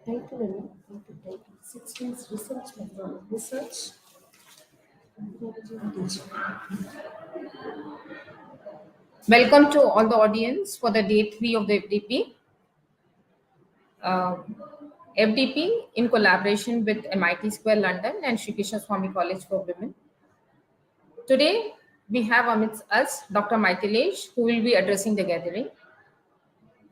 Title 16 research method, research, methodology and teaching. Welcome to all the audience for the day 3 of the FDP. Uh, FDP in collaboration with MIT Square London and Shri Krishnaswamy College for Women. Today we have amidst us Dr. Mithileysh, who will be addressing the gathering.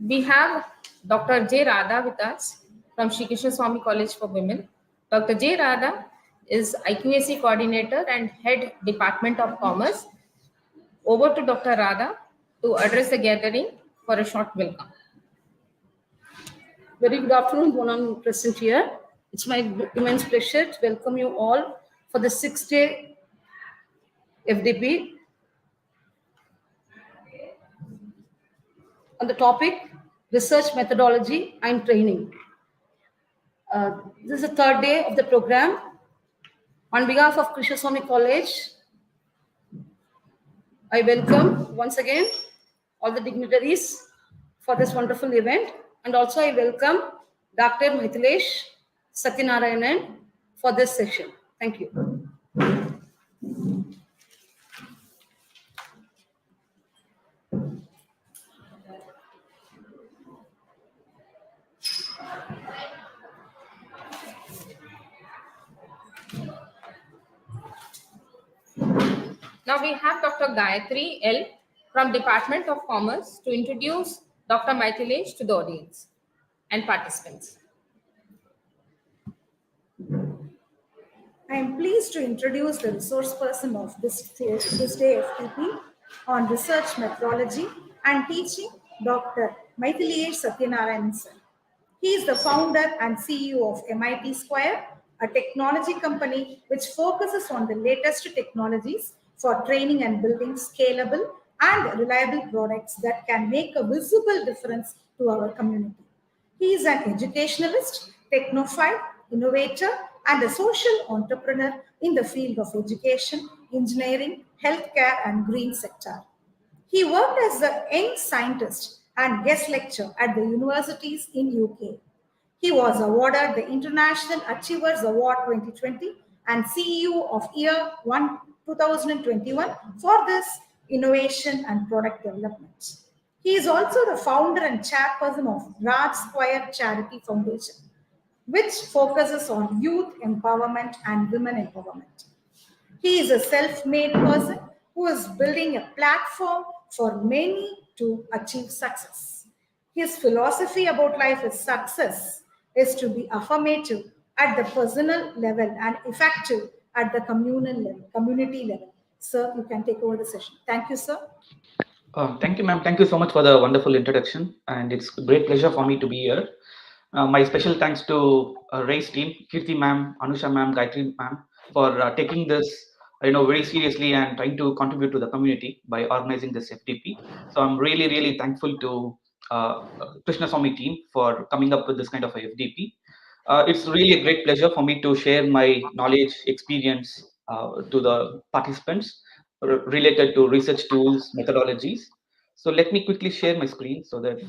We have Dr. J. Radha with us from Shri Krishnaswamy College for Women. Dr. J. Radha is IQAC coordinator and head Department of Commerce. Over to Dr. Radha to address the gathering for a short welcome. Very good afternoon, everyone present here. It's my immense pleasure to welcome you all for the 6th day FDP on the topic research methodology and training. This is the 3rd day of the program. On behalf of KRISHNASWAMY College, I welcome once again all the dignitaries for this wonderful event, and also I welcome Dr. Mithileysh Sathiyanarayanan for this session. Thank you. Now we have Dr. Gayatri L. from Department of Commerce to introduce Dr. Mithileysh to the audience and participants. I am pleased to introduce the resource person of this day FTP on research methodology and teaching, Dr. Mithileysh Sathiyanarayanan. He is the founder and CEO of MIT Square, a technology company which focuses on the latest technologies for training and building scalable and reliable products that can make a visible difference to our community. He is an educationalist, technophile, innovator, and a social entrepreneur in the field of education, engineering, healthcare, and green sector. He worked as a young scientist and guest lecturer at the universities in UK. He was awarded the International Achievers Award 2020 and CEO of Year 2021 for this innovation and product development. He is also the founder and chairperson of Raj Square Charity Foundation, which focuses on youth empowerment and women empowerment. He is a self-made person who is building a platform for many to achieve success. His philosophy about life is success is to be affirmative at the personal level and effective at the community level. Sir, you can take over the session. Thank you, sir. Thank you, ma'am. Thank you so much for the wonderful introduction, and it's a great pleasure for me to be here. My special thanks to Ray's team, Kirti ma'am, Anusha ma'am, Gayatri ma'am, for taking this, very seriously and trying to contribute to the community by organizing this FDP. So I'm really, really thankful to Krishnaswamy team for coming up with this kind of a FDP. It's really a great pleasure for me to share my knowledge, experience to the participants related to research tools, methodologies. So let me quickly share my screen so that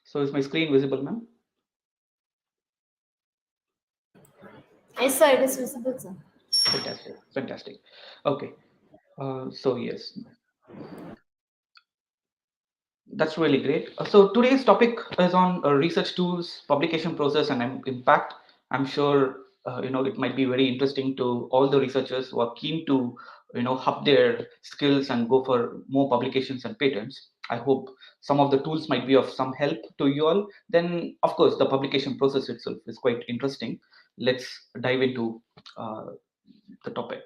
so is my screen visible, ma'am? Yes, sir, it is visible, sir. Fantastic. Okay. So yes, that's really great. So today's topic is on research tools, publication process, and impact. I'm sure it might be very interesting to all the researchers who are keen to up their skills and go for more publications and patents. I hope some of the tools might be of some help to you all. Then, of course, the publication process itself is quite interesting. Let's dive into the topic.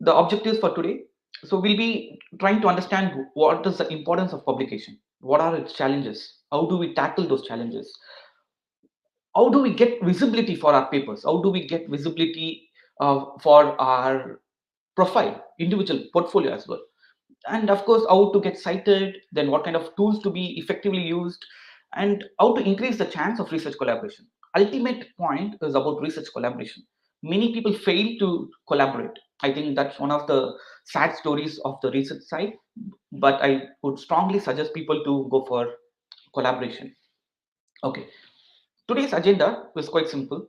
The objectives for today. So we'll be trying to understand what is the importance of publication. What are its challenges? How do we tackle those challenges? How do we get visibility for our papers? How do we get visibility for our profile, individual portfolio as well? And of course, how to get cited, then what kind of tools to be effectively used, and how to increase the chance of research collaboration. Ultimate point is about research collaboration. Many people fail to collaborate. I think that's one of the sad stories of the research side, but I would strongly suggest people to go for collaboration. Okay, today's agenda is quite simple.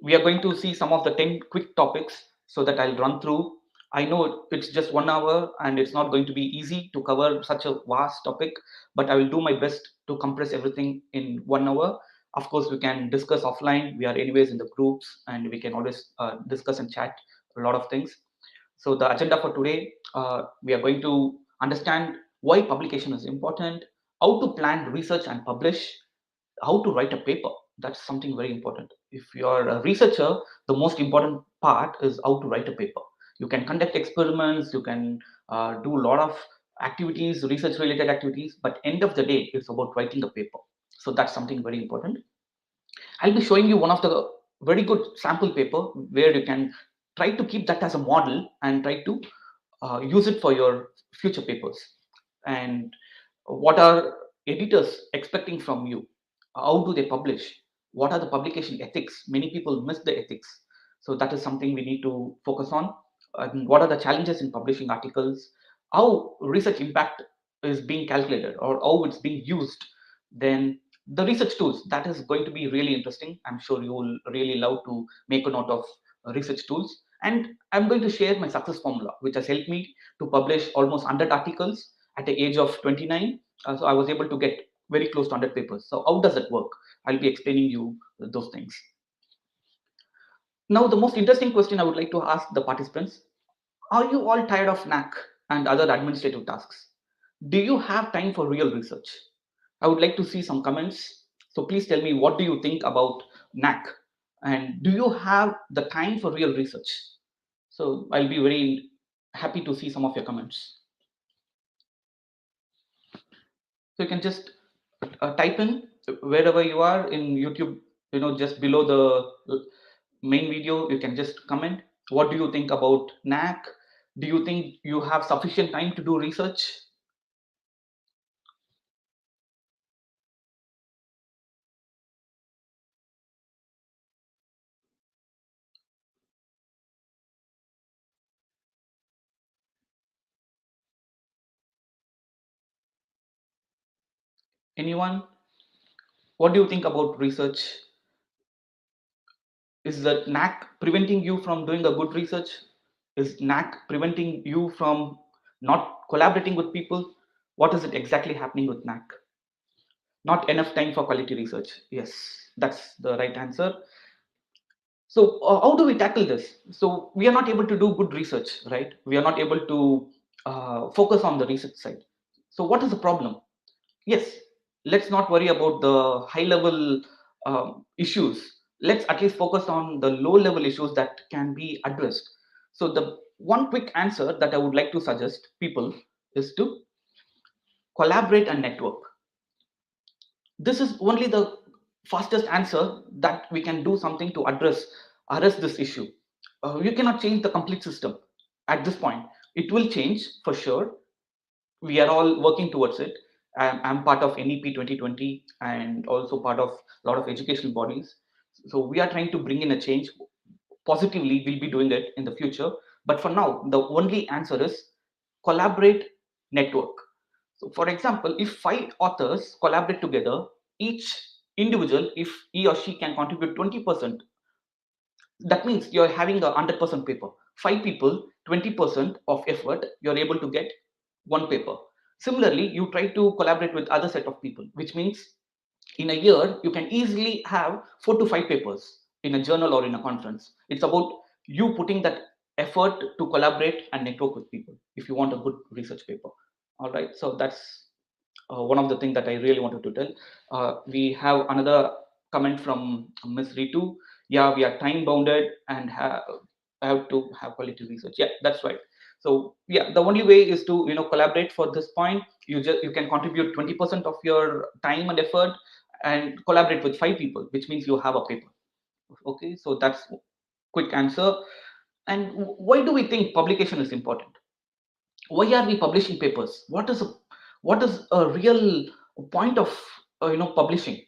We are going to see some of the 10 quick topics so that I'll run through. I know it's just 1 hour and it's not going to be easy to cover such a vast topic, but I will do my best to compress everything in 1 hour. Of course, we can discuss offline. We are anyways in the groups and we can always discuss and chat a lot of things. So the agenda for today, we are going to understand why publication is important, how to plan research and publish, how to write a paper. That's something very important. If you're a researcher, the most important part is how to write a paper. You can conduct experiments, you can do a lot of activities, research related activities, but end of the day it's about writing a paper. So that's something very important. I'll be showing you one of the very good sample paper where you can try to keep that as a model and try to use it for your future papers. And what are editors expecting from you? How do they publish? What are the publication ethics? Many people miss the ethics. So that is something we need to focus on. And what are the challenges in publishing articles? How research impact is being calculated or how it's being used. Then the research tools, that is going to be really interesting. I'm sure you will really love to make a note of research tools. And I'm going to share my success formula, which has helped me to publish almost 100 articles at the age of 29. So I was able to get very close to 100 papers. So how does it work? I'll be explaining you those things. Now, the most interesting question I would like to ask the participants: are you all tired of NAC and other administrative tasks? Do you have time for real research? I would like to see some comments. So please tell me, what do you think about NAC? And do you have the time for real research? So I'll be very happy to see some of your comments. So you can just type in wherever you are in YouTube, just below the main video, you can just comment. What do you think about NAC? Do you think you have sufficient time to do research? Anyone? What do you think about research? Is the NAC preventing you from doing a good research? Is NAC preventing you from not collaborating with people? What is it exactly happening with NAC? Not enough time for quality research. Yes, that's the right answer. So how do we tackle this? So we are not able to do good research, right? We are not able to focus on the research side. So what is the problem? Yes, let's not worry about the high level issues. Let's at least focus on the low level issues that can be addressed. So the one quick answer that I would like to suggest people is to collaborate and network. This is only the fastest answer that we can do something to address this issue. You cannot change the complete system at this point. It will change for sure. We are all working towards it. I'm part of NEP 2020 and also part of a lot of educational bodies. So we are trying to bring in a change. Positively, we'll be doing it in the future. But for now, the only answer is collaborate, network. So for example, if 5 authors collaborate together, each individual, if he or she can contribute 20%, that means you're having a 100% paper. 5 people, 20% of effort, you're able to get one paper. Similarly, you try to collaborate with other set of people, which means in a year, you can easily have 4 to 5 papers in a journal or in a conference. It's about you putting that effort to collaborate and network with people if you want a good research paper. All right, so that's one of the things that I really wanted to tell. We have another comment from Ms. Ritu. Yeah, we are time bounded and have to have quality research. Yeah, that's right. So yeah, the only way is to collaborate. For this point, you can contribute 20% of your time and effort and collaborate with 5 people, which means you have a paper. Okay, so that's quick answer. And why do we think publication is important? Why are we publishing papers? What is a real point of publishing.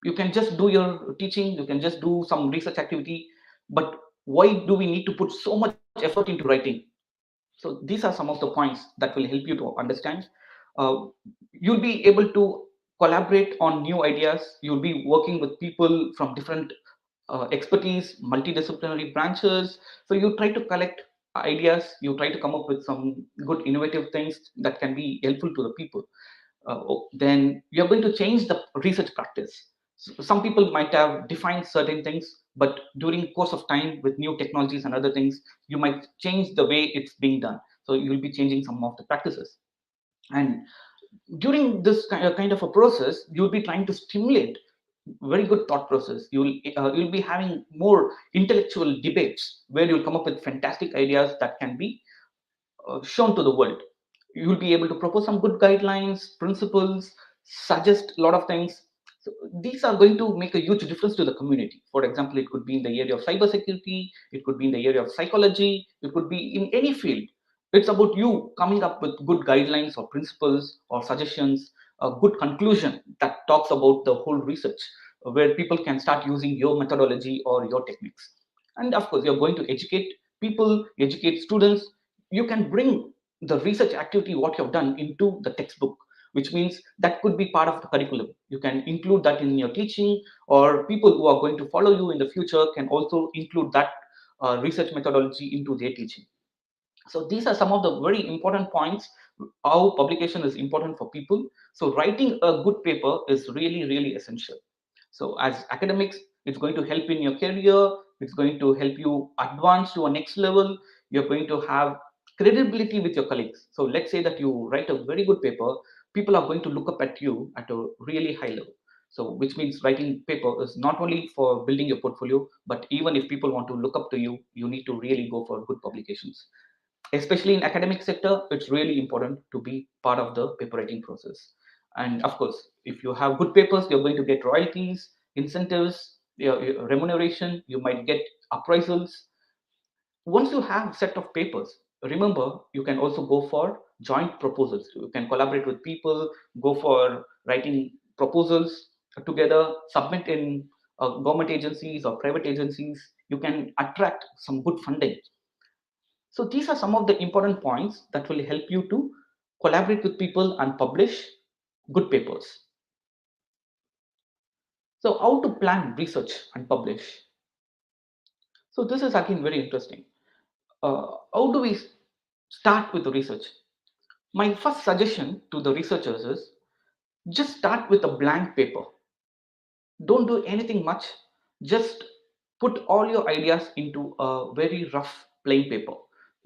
You can just do your teaching, you can just do some research activity, but why do we need to put so much effort into writing? So these are some of the points that will help you to understand. uh, you'll be able to collaborate on new ideas, you'll be working with people from different expertise, multidisciplinary branches. So you try to collect ideas, you try to come up with some good innovative things that can be helpful to the people. Then you're going to change the research practice. Some people might have defined certain things, but during course of time with new technologies and other things, you might change the way it's being done. So you'll be changing some of the practices. And during this kind of a process, you'll be trying to stimulate very good thought process. You'll be having more intellectual debates where you'll come up with fantastic ideas that can be shown to the world. You will be able to propose some good guidelines, principles, suggest a lot of things. So these are going to make a huge difference to the community. For example, it could be in the area of cybersecurity, it could be in the area of psychology, it could be in any field. It's about you coming up with good guidelines or principles or suggestions, a good conclusion that talks about the whole research, where people can start using your methodology or your techniques. And of course, you're going to educate people, educate students. You can bring the research activity what you have done into the textbook, which means that could be part of the curriculum. You can include that in your teaching, or people who are going to follow you in the future can also include that research methodology into their teaching. So these are some of the very important points, how publication is important for people. So writing a good paper is really, really essential. So as academics, it's going to help in your career, it's going to help you advance to a next level. You're going to have credibility with your colleagues. So let's say that you write a very good paper, people are going to look up at you at a really high level. So which means writing paper is not only for building your portfolio, but even if people want to look up to you, you need to really go for good publications. Especially in academic sector, it's really important to be part of the paper writing process. And of course, if you have good papers, you're going to get royalties, incentives, your remuneration, you might get appraisals. Once you have set of papers, remember, you can also go for joint proposals. You can collaborate with people, go for writing proposals together, submit in government agencies or private agencies. You can attract some good funding. So these are some of the important points that will help you to collaborate with people and publish good papers. So how to plan research and publish? So this is again very interesting. How do we start with the research? My first suggestion to the researchers is just start with a blank paper. Don't do anything much. Just put all your ideas into a very rough plain paper.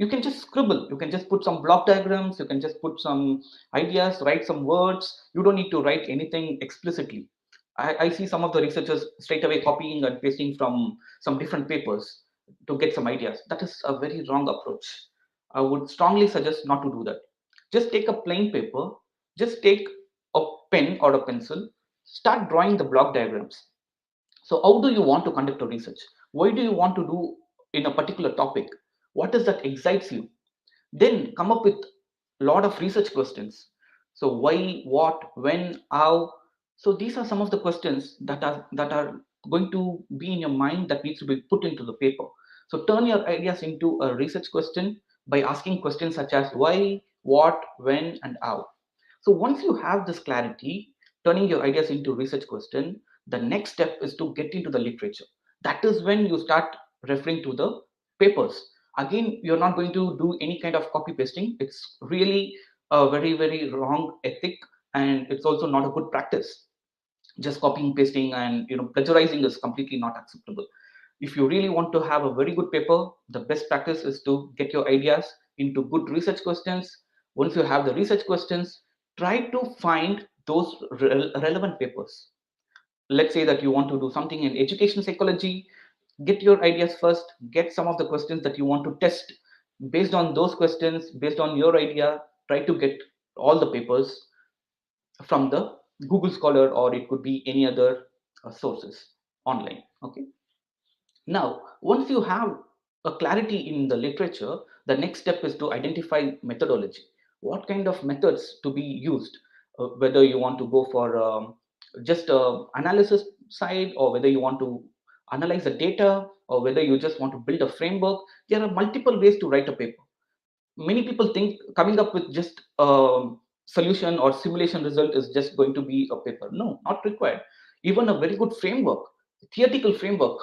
You can just scribble, you can just put some block diagrams, you can just put some ideas, write some words. You don't need to write anything explicitly. I see some of the researchers straight away copying and pasting from some different papers to get some ideas. That is a very wrong approach. I would strongly suggest not to do that. Just take a plain paper, just take a pen or a pencil, start drawing the block diagrams. So how do you want to conduct a research? Why do you want to do in a particular topic? What is that excites you? Then come up with a lot of research questions. So why, what, when, how? So these are some of the questions that are going to be in your mind that needs to be put into the paper. So turn your ideas into a research question by asking questions such as why, what, when, and how. So once you have this clarity, turning your ideas into research question, the next step is to get into the literature. That is when you start referring to the papers. Again, you're not going to do any kind of copy pasting. It's really a very, very wrong ethic, and it's also not a good practice. Just copying, pasting, and plagiarizing is completely not acceptable. If you really want to have a very good paper, the best practice is to get your ideas into good research questions. Once you have the research questions, try to find those relevant papers. Let's say that you want to do something in education psychology, get your ideas first, get some of the questions that you want to test. Based on those questions, based on your idea, try to get all the papers from the Google Scholar, or it could be any other sources online. Okay. Now, once you have a clarity in the literature, the next step is to identify methodology. What kind of methods to be used? Whether you want to go for just analysis side, or whether you want to analyze the data, or whether you just want to build a framework, there are multiple ways to write a paper. Many people think coming up with just a solution or simulation result is just going to be a paper. No, not required. Even a very good framework, theoretical framework,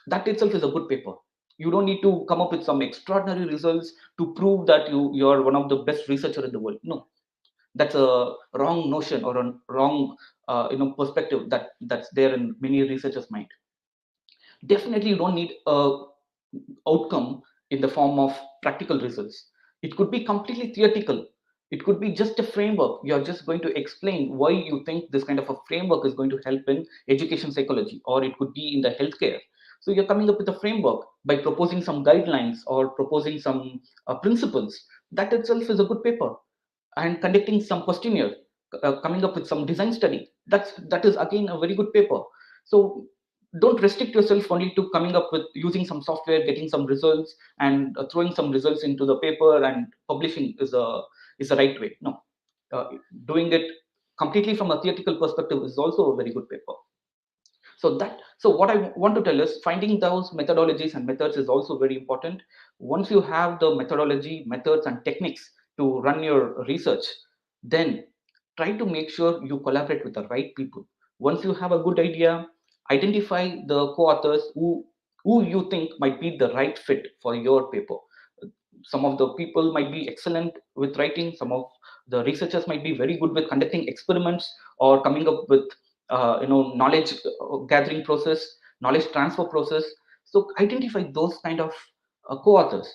that itself is a good paper. You don't need to come up with some extraordinary results to prove that you're one of the best researcher in the world. No, that's a wrong notion, or a wrong perspective that's there in many researchers' mind. Definitely, you don't need a outcome in the form of practical results. It could be completely theoretical. It could be just a framework. You're just going to explain why you think this kind of a framework is going to help in education psychology, or it could be in the healthcare. So you're coming up with a framework by proposing some guidelines or proposing some principles. That itself is a good paper. And conducting some questionnaire, coming up with some design study, that is again a very good paper. So don't restrict yourself only to coming up with using some software, getting some results, and throwing some results into the paper and publishing is the right way. No, uh, doing it completely from a theoretical perspective is also a very good paper. So what I want to tell is finding those methodologies and methods is also very important. Once you have the methodology, methods, and techniques to run your research, then try to make sure you collaborate with the right people. Once you have a good idea, identify the co-authors who you think might be the right fit for your paper. Some of the people might be excellent with writing, some of the researchers might be very good with conducting experiments or coming up with knowledge gathering process, knowledge transfer process. So identify those kind of co-authors,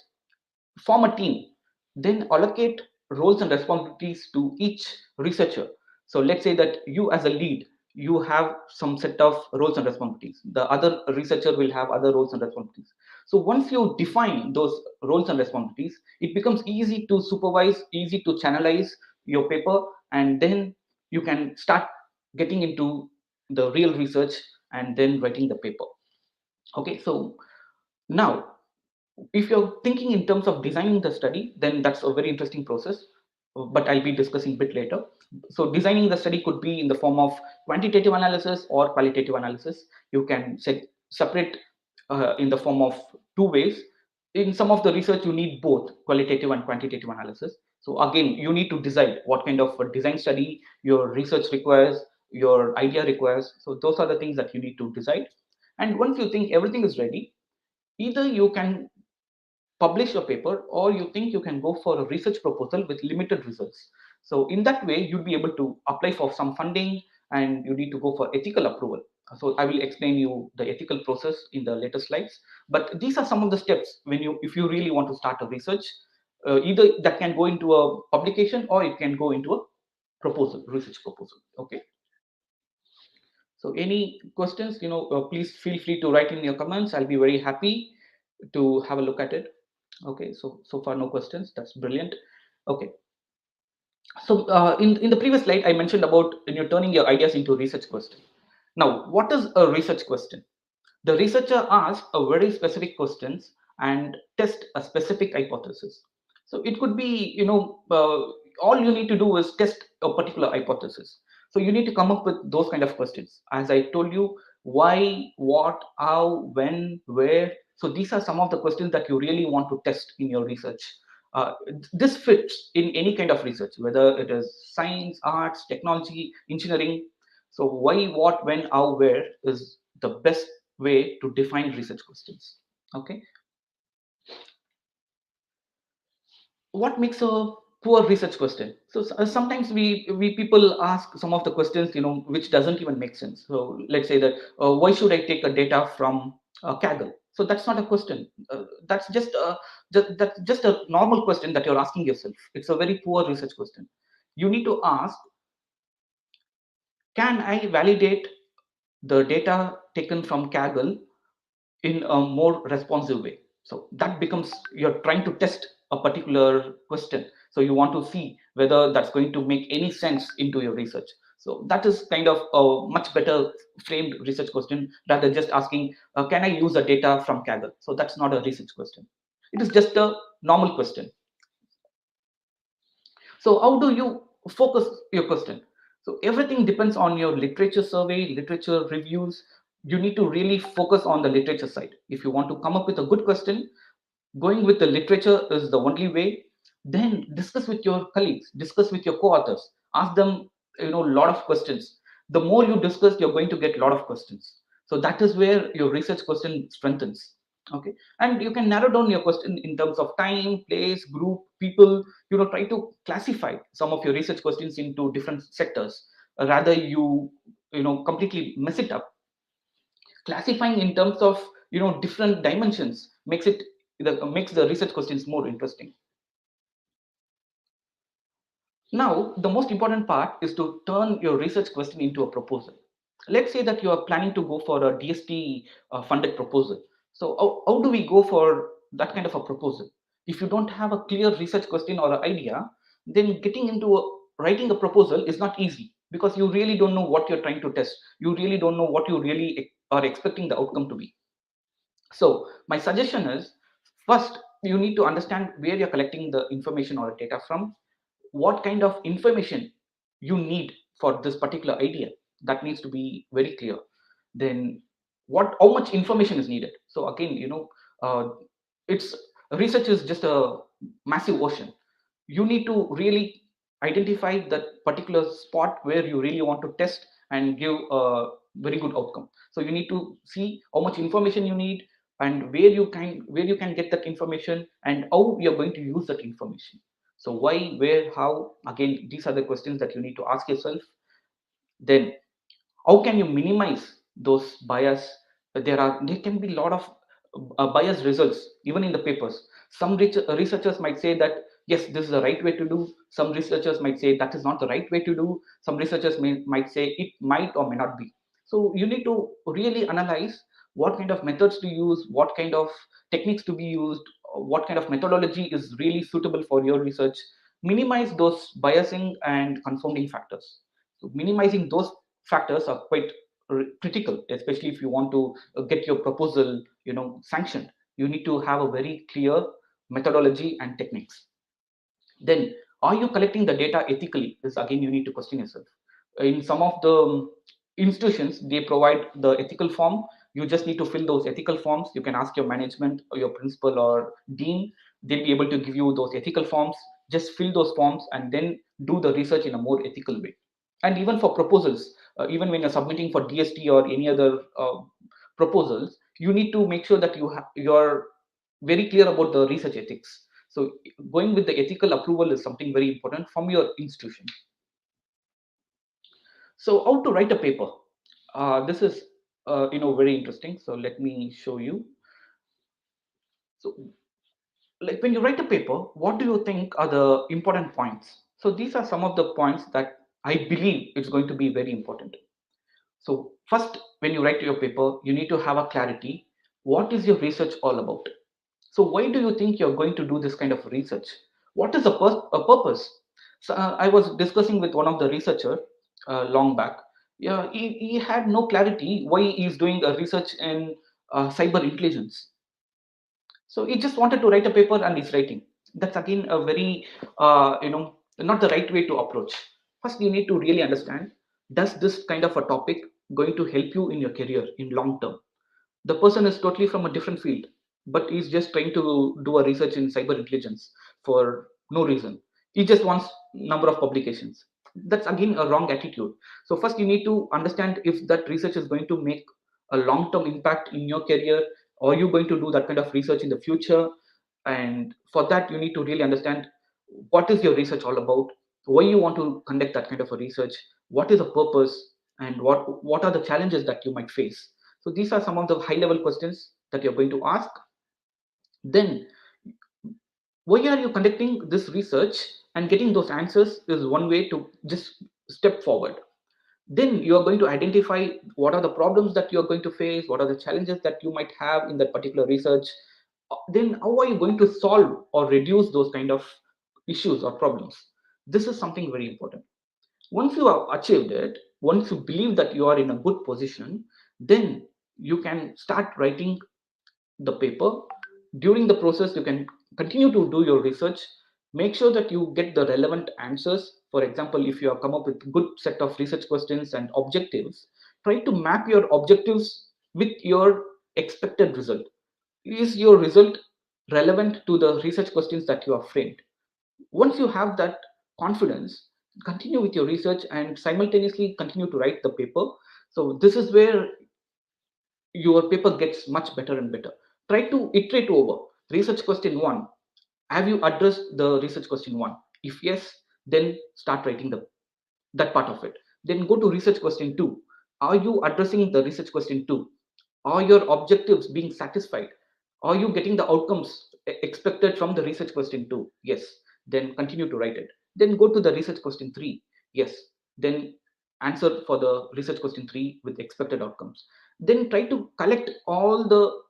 form a team, then allocate roles and responsibilities to each researcher. So let's say that you as a lead, you have some set of roles and responsibilities. The other researcher will have other roles and responsibilities. So once you define those roles and responsibilities, it becomes easy to supervise, easy to channelize your paper, and then you can start getting into the real research and then writing the paper. Okay, so now if you're thinking in terms of designing the study, then that's a very interesting process, but I'll be discussing a bit later. So designing the study could be in the form of quantitative analysis or qualitative analysis. You can separate in the form of two ways. In some of the research, you need both qualitative and quantitative analysis. So again, you need to decide what kind of a design study your research requires, your idea requires. So those are the things that you need to decide. And once you think everything is ready, either you can publish a paper, or you think you can go for a research proposal with limited results. So in that way, you'll be able to apply for some funding, and you need to go for ethical approval. So I will explain you the ethical process in the later slides, but these are some of the steps when if you really want to start a research. Either that can go into a publication, or it can go into a proposal, research proposal. Okay, so any questions, please feel free to write in your comments. I'll be very happy to have a look at it. Okay, so far no questions. That's brilliant. Okay, so in the previous slide, I mentioned about turning your ideas into research question. Now, what is a research question? The researcher asks a very specific questions and test a specific hypothesis. So it could be, all you need to do is test a particular hypothesis. So you need to come up with those kind of questions. As I told you, why, what, how, when, where. So these are some of the questions that you really want to test in your research. This fits in any kind of research, whether it is science, arts, technology, engineering. So why, what, when, how, where is the best way to define research questions. Okay, what makes a poor research question? So sometimes we people ask some of the questions which doesn't even make sense. So let's say that why should I take a data from Kaggle? So that's not a question. That's just a normal question that you're asking yourself. It's a very poor research question. You need to ask, can I validate the data taken from Kaggle in a more responsive way? So that becomes, you're trying to test a particular question. So you want to see whether that's going to make any sense into your research. So that is kind of a much better framed research question rather than just asking, can I use the data from Kaggle? So that's not a research question. It is just a normal question. So how do you focus your question? So everything depends on your literature survey, literature reviews. You need to really focus on the literature side. If you want to come up with a good question, going with the literature is the only way. Then discuss with your colleagues, discuss with your co-authors, ask them, a lot of questions. The more you discuss, you're going to get a lot of questions. So that is where your research question strengthens. Okay, and you can narrow down your question in terms of time, place, group, people. Try to classify some of your research questions into different sectors. Rather, completely mess it up. Classifying in terms of different dimensions makes the research questions more interesting. Now the most important part is to turn your research question into a proposal. Let's say that you are planning to go for a DST funded proposal. So how do we go for that kind of a proposal? If you don't have a clear research question or an idea, then getting into writing a proposal is not easy, because you really don't know what you're trying to test. You really don't know what you really are expecting the outcome to be. So my suggestion is, first you need to understand where you're collecting the information or data from, what kind of information you need for this particular idea. That needs to be very clear. Then how much information is needed. So again, it's research is just a massive ocean. You need to really identify that particular spot where you really want to test and give a very good outcome. So you need to see how much information you need, and where you can get that information, and how you're going to use that information. So why, where, how, again, these are the questions that you need to ask yourself. Then how can you minimize those bias? There can be a lot of biased results even in the papers. Some researchers might say that yes, this is the right way to do. Some researchers might say that is not the right way to do. Some researchers might say it might or may not be. So you need to really analyze what kind of methods to use, what kind of techniques to be used, what kind of methodology is really suitable for your research. Minimize those biasing and confounding factors. So minimizing those factors are quite critical, especially if you want to get your proposal sanctioned. You need to have a very clear methodology and techniques. Then, are you collecting the data ethically? This again, you need to question yourself. In some of the institutions, they provide the ethical form. You just need to fill those ethical forms. You can ask your management or your principal or dean. They'll be able to give you those ethical forms. Just fill those forms and then do the research in a more ethical way. And even for proposals, even when you're submitting for DST or any other proposals, you need to make sure that you're very clear about the research ethics. So going with the ethical approval is something very important from your institution. So how to write a paper? This is very interesting. So let me show you. So like when you write a paper, what do you think are the important points? So these are some of the points that I believe is going to be very important. So first, when you write your paper, you need to have a clarity. What is your research all about? So why do you think you're going to do this kind of research? What is a purpose? So I was discussing with one of the researcher long back. Yeah, he had no clarity why he's doing a research in cyber intelligence. So he just wanted to write a paper and he's writing. That's again a very not the right way to approach. First, you need to really understand, does this kind of a topic going to help you in your career in long term? The person is totally from a different field, but he's just trying to do a research in cyber intelligence for no reason. He just wants number of publications. That's again a wrong attitude. So first you need to understand if that research is going to make a long term impact in your career, or you going to do that kind of research in the future. And for that you need to really understand what is your research all about, why you want to conduct that kind of a research, what is the purpose, and what are the challenges that you might face. So these are some of the high level questions that you're going to ask. Then, why are you conducting this research? And getting those answers is one way to just step forward. Then you are going to identify what are the problems that you are going to face, what are the challenges that you might have in that particular research. Then how are you going to solve or reduce those kind of issues or problems? This is something very important. Once you have achieved it, once you believe that you are in a good position, then you can start writing the paper. During the process, you can continue to do your research. Make sure that you get the relevant answers. For example, if you have come up with good set of research questions and objectives, try to map your objectives with your expected result. Is your result relevant to the research questions that you have framed? Once you have that confidence, continue with your research and simultaneously continue to write the paper. So this is where your paper gets much better and better. Try to iterate over research question 1. Have you addressed the research question 1? If yes, then start writing that part of it. Then go to research question 2. Are you addressing the research question 2? Are your objectives being satisfied? Are you getting the outcomes expected from the research question 2? Yes. Then continue to write it. Then go to the research question 3. Yes. Then answer for the research question 3 with expected outcomes. Then try to collect all the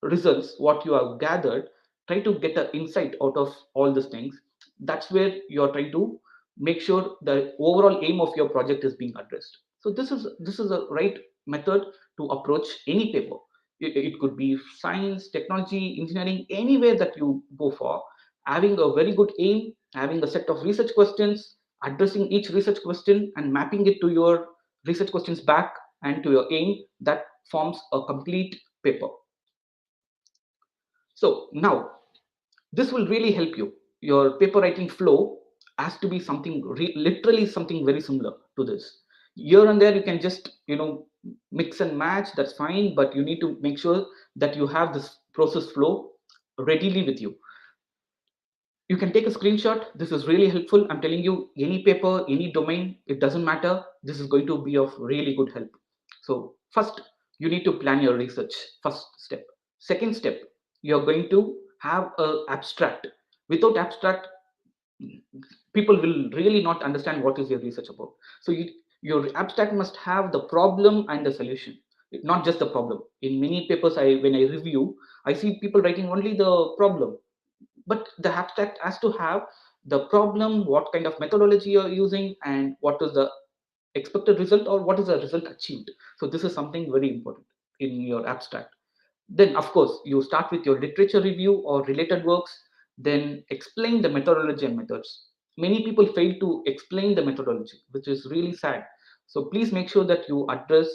results what you have gathered. Try to get an insight out of all these things. That's where you're trying to make sure the overall aim of your project is being addressed. So this is a right method to approach any paper. It could be science, technology, engineering, anywhere that you go for. Having a very good aim, having a set of research questions, addressing each research question and mapping it to your research questions back and to your aim, that forms a complete paper. So now this will really help you. Your paper writing flow has to be something literally something very similar to this. Here and there you can just mix and match, that's fine, but you need to make sure that you have this process flow readily with you. You can take a screenshot. This is really helpful. I'm telling you, any paper, any domain, it doesn't matter. This is going to be of really good help. So first, you need to plan your research. First step. Second step, you're going to have an abstract. Without abstract, people will really not understand what is your research about. So your abstract must have the problem and the solution, not just the problem. In many papers, when I review, I see people writing only the problem, but the abstract has to have the problem, what kind of methodology you're using, and what is the expected result or what is the result achieved. So this is something very important in your abstract. Then of course you start with your literature review or related works, then explain the methodology and methods. Many people fail to explain the methodology, which is really sad. So please make sure that you address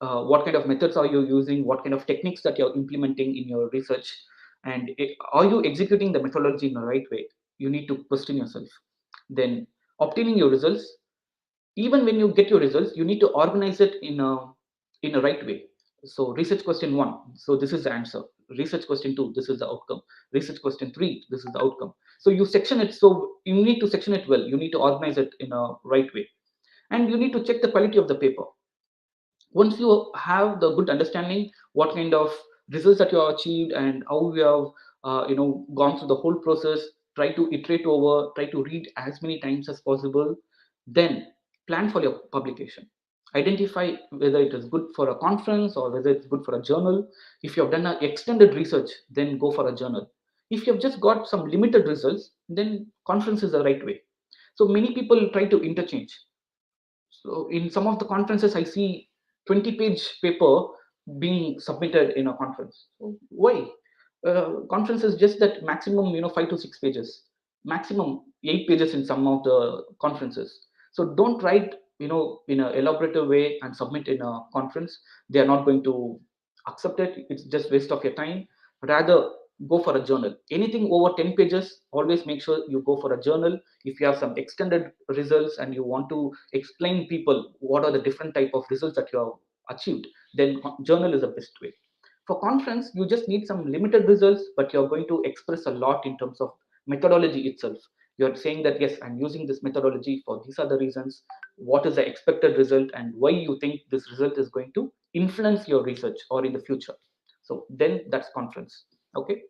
what kind of methods are you using, what kind of techniques that you're implementing in your research, and are you executing the methodology in the right way. You need to question yourself. Then obtaining your results. Even when you get your results, you need to organize it in a right way. So research question 1, so this is the answer. Research question 2, this is the outcome. Research question 3, this is the outcome. So you section it. So you need to section it well. You need to organize it in a right way, and you need to check the quality of the paper. Once you have the good understanding what kind of results that you have achieved and how you have gone through the whole process, try to iterate over, try to read as many times as possible. Then plan for your publication. Identify whether it is good for a conference or whether it's good for a journal. If you have done an extended research, then go for a journal. If you have just got some limited results, then conference is the right way. So many people try to interchange. So in some of the conferences, I see 20-page paper being submitted in a conference. So why? Conference is just that maximum, 5 to 6 pages, maximum 8 pages in some of the conferences. So don't write, in an elaborative way and submit in a conference. They are not going to accept it. It's just waste of your time. Rather, go for a journal. Anything over 10 pages, always make sure you go for a journal. If you have some extended results and you want to explain people what are the different type of results that you have achieved, then journal is the best way. For conference, you just need some limited results, but you're going to express a lot in terms of methodology itself. You're saying that yes, I'm using this methodology for these are the reasons, what is the expected result, and why you think this result is going to influence your research or in the future. So then that's conference. Okay,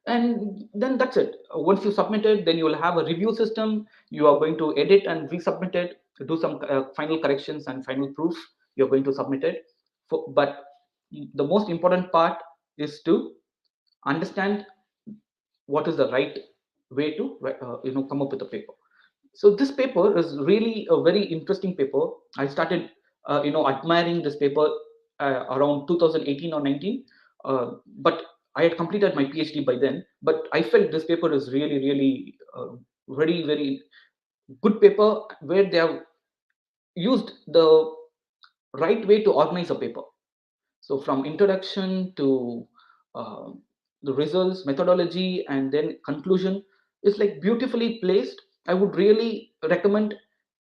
and then that's it. Once you submit it, then you will have a review system. You are going to edit and resubmit it, to do some final corrections and final proof. You're going to submit it. But the most important part is to understand what is the right way to come up with a paper. So this paper is really a very interesting paper. I started admiring this paper around 2018 or 19, but I had completed my PhD by then, but I felt this paper is really, really very, very good paper, where they have used the right way to organize a paper. So from introduction to uh, the results, methodology, and then conclusion is like beautifully placed. I would really recommend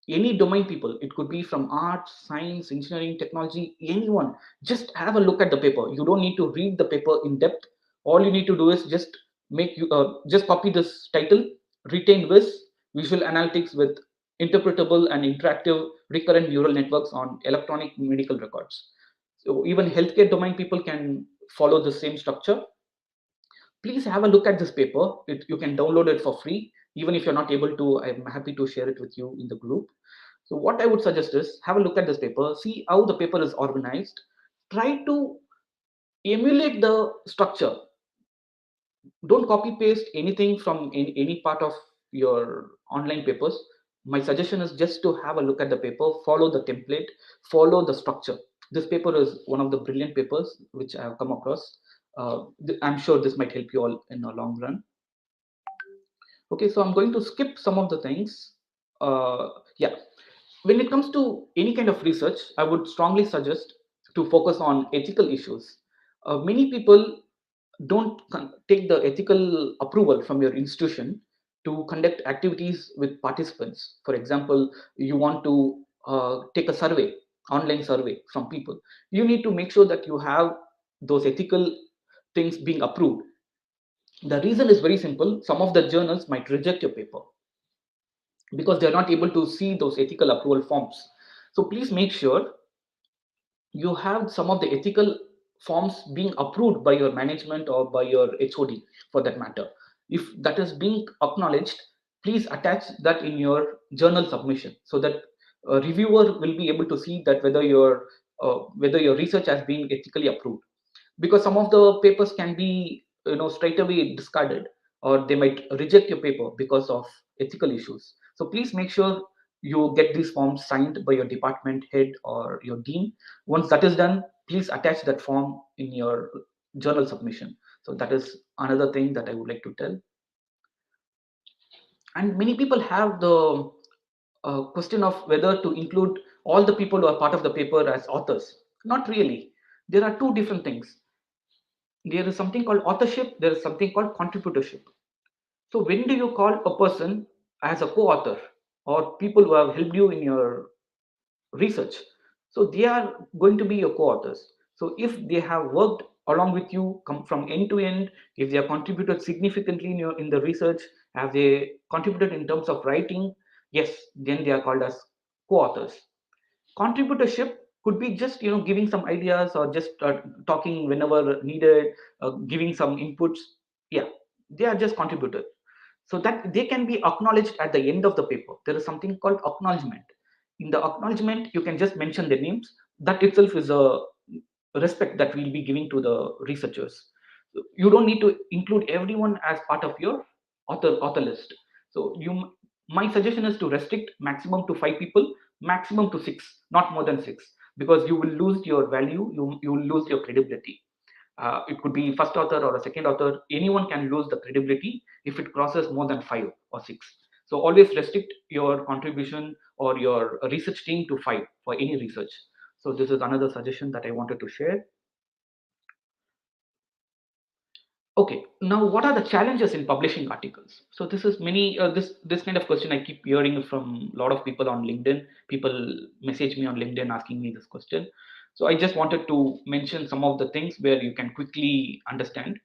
any domain people, it could be from arts, science, engineering, technology, anyone, just have a look at the paper. You don't need to read the paper in depth. All you need to do is just copy this title: retain with visual analytics with interpretable and interactive recurrent neural networks on electronic medical records. So even healthcare domain people can follow the same structure. Please have a look at this paper. You can download it for free. Even if you're not able to, I'm happy to share it with you in the group. So what I would suggest is have a look at this paper, see how the paper is organized, try to emulate the structure. Don't copy paste anything from any part of your online papers. My suggestion is just to have a look at the paper, follow the template, follow the structure. This paper is one of the brilliant papers which I have come across. I'm sure this might help you all in the long run. Okay, so I'm going to skip some of the things. Yeah, when it comes to any kind of research, I would strongly suggest to focus on ethical issues. Many people don't take the ethical approval from your institution to conduct activities with participants. For example, you want to take a survey, online survey from people. You need to make sure that you have those ethical things being approved. The reason is very simple. Some of the journals might reject your paper because they're not able to see those ethical approval forms. So please make sure you have some of the ethical forms being approved by your management or by your HOD for that matter. If that is being acknowledged, please attach that in your journal submission so that a reviewer will be able to see that whether your research has been ethically approved. Because some of the papers can be straight away discarded, or they might reject your paper because of ethical issues. So please make sure you get these forms signed by your department head or your dean. Once that is done, please attach that form in your journal submission. So that is another thing that I would like to tell. And many people have the question of whether to include all the people who are part of the paper as authors. Not really. There are two different things. There is something called authorship, there is something called contributorship. So when do you call a person as a co-author, or people who have helped you in your research? So they are going to be your co-authors. So if they have worked along with you, come from end to end, if they have contributed significantly in the research, have they contributed in terms of writing, yes, then they are called as co-authors. Contributorship could be just giving some ideas, or just talking whenever needed, giving some inputs. Yeah, they are just contributors, so that they can be acknowledged at the end of the paper. There is something called acknowledgement. In the acknowledgement, you can just mention their names. That itself is a respect that we'll be giving to the researchers. You don't need to include everyone as part of your author list. So my suggestion is to restrict maximum to 5 people, maximum to 6, not more than 6, because you will lose your value, you will lose your credibility. It could be first author or a second author. Anyone can lose the credibility if it crosses more than 5 or 6. So always restrict your contribution or your research team to 5 for any research. So this is another suggestion that I wanted to share. Okay, now what are the challenges in publishing articles? So this is this kind of question I keep hearing from a lot of people on LinkedIn. People message me on LinkedIn asking me this question. So I just wanted to mention some of the things where you can quickly understand.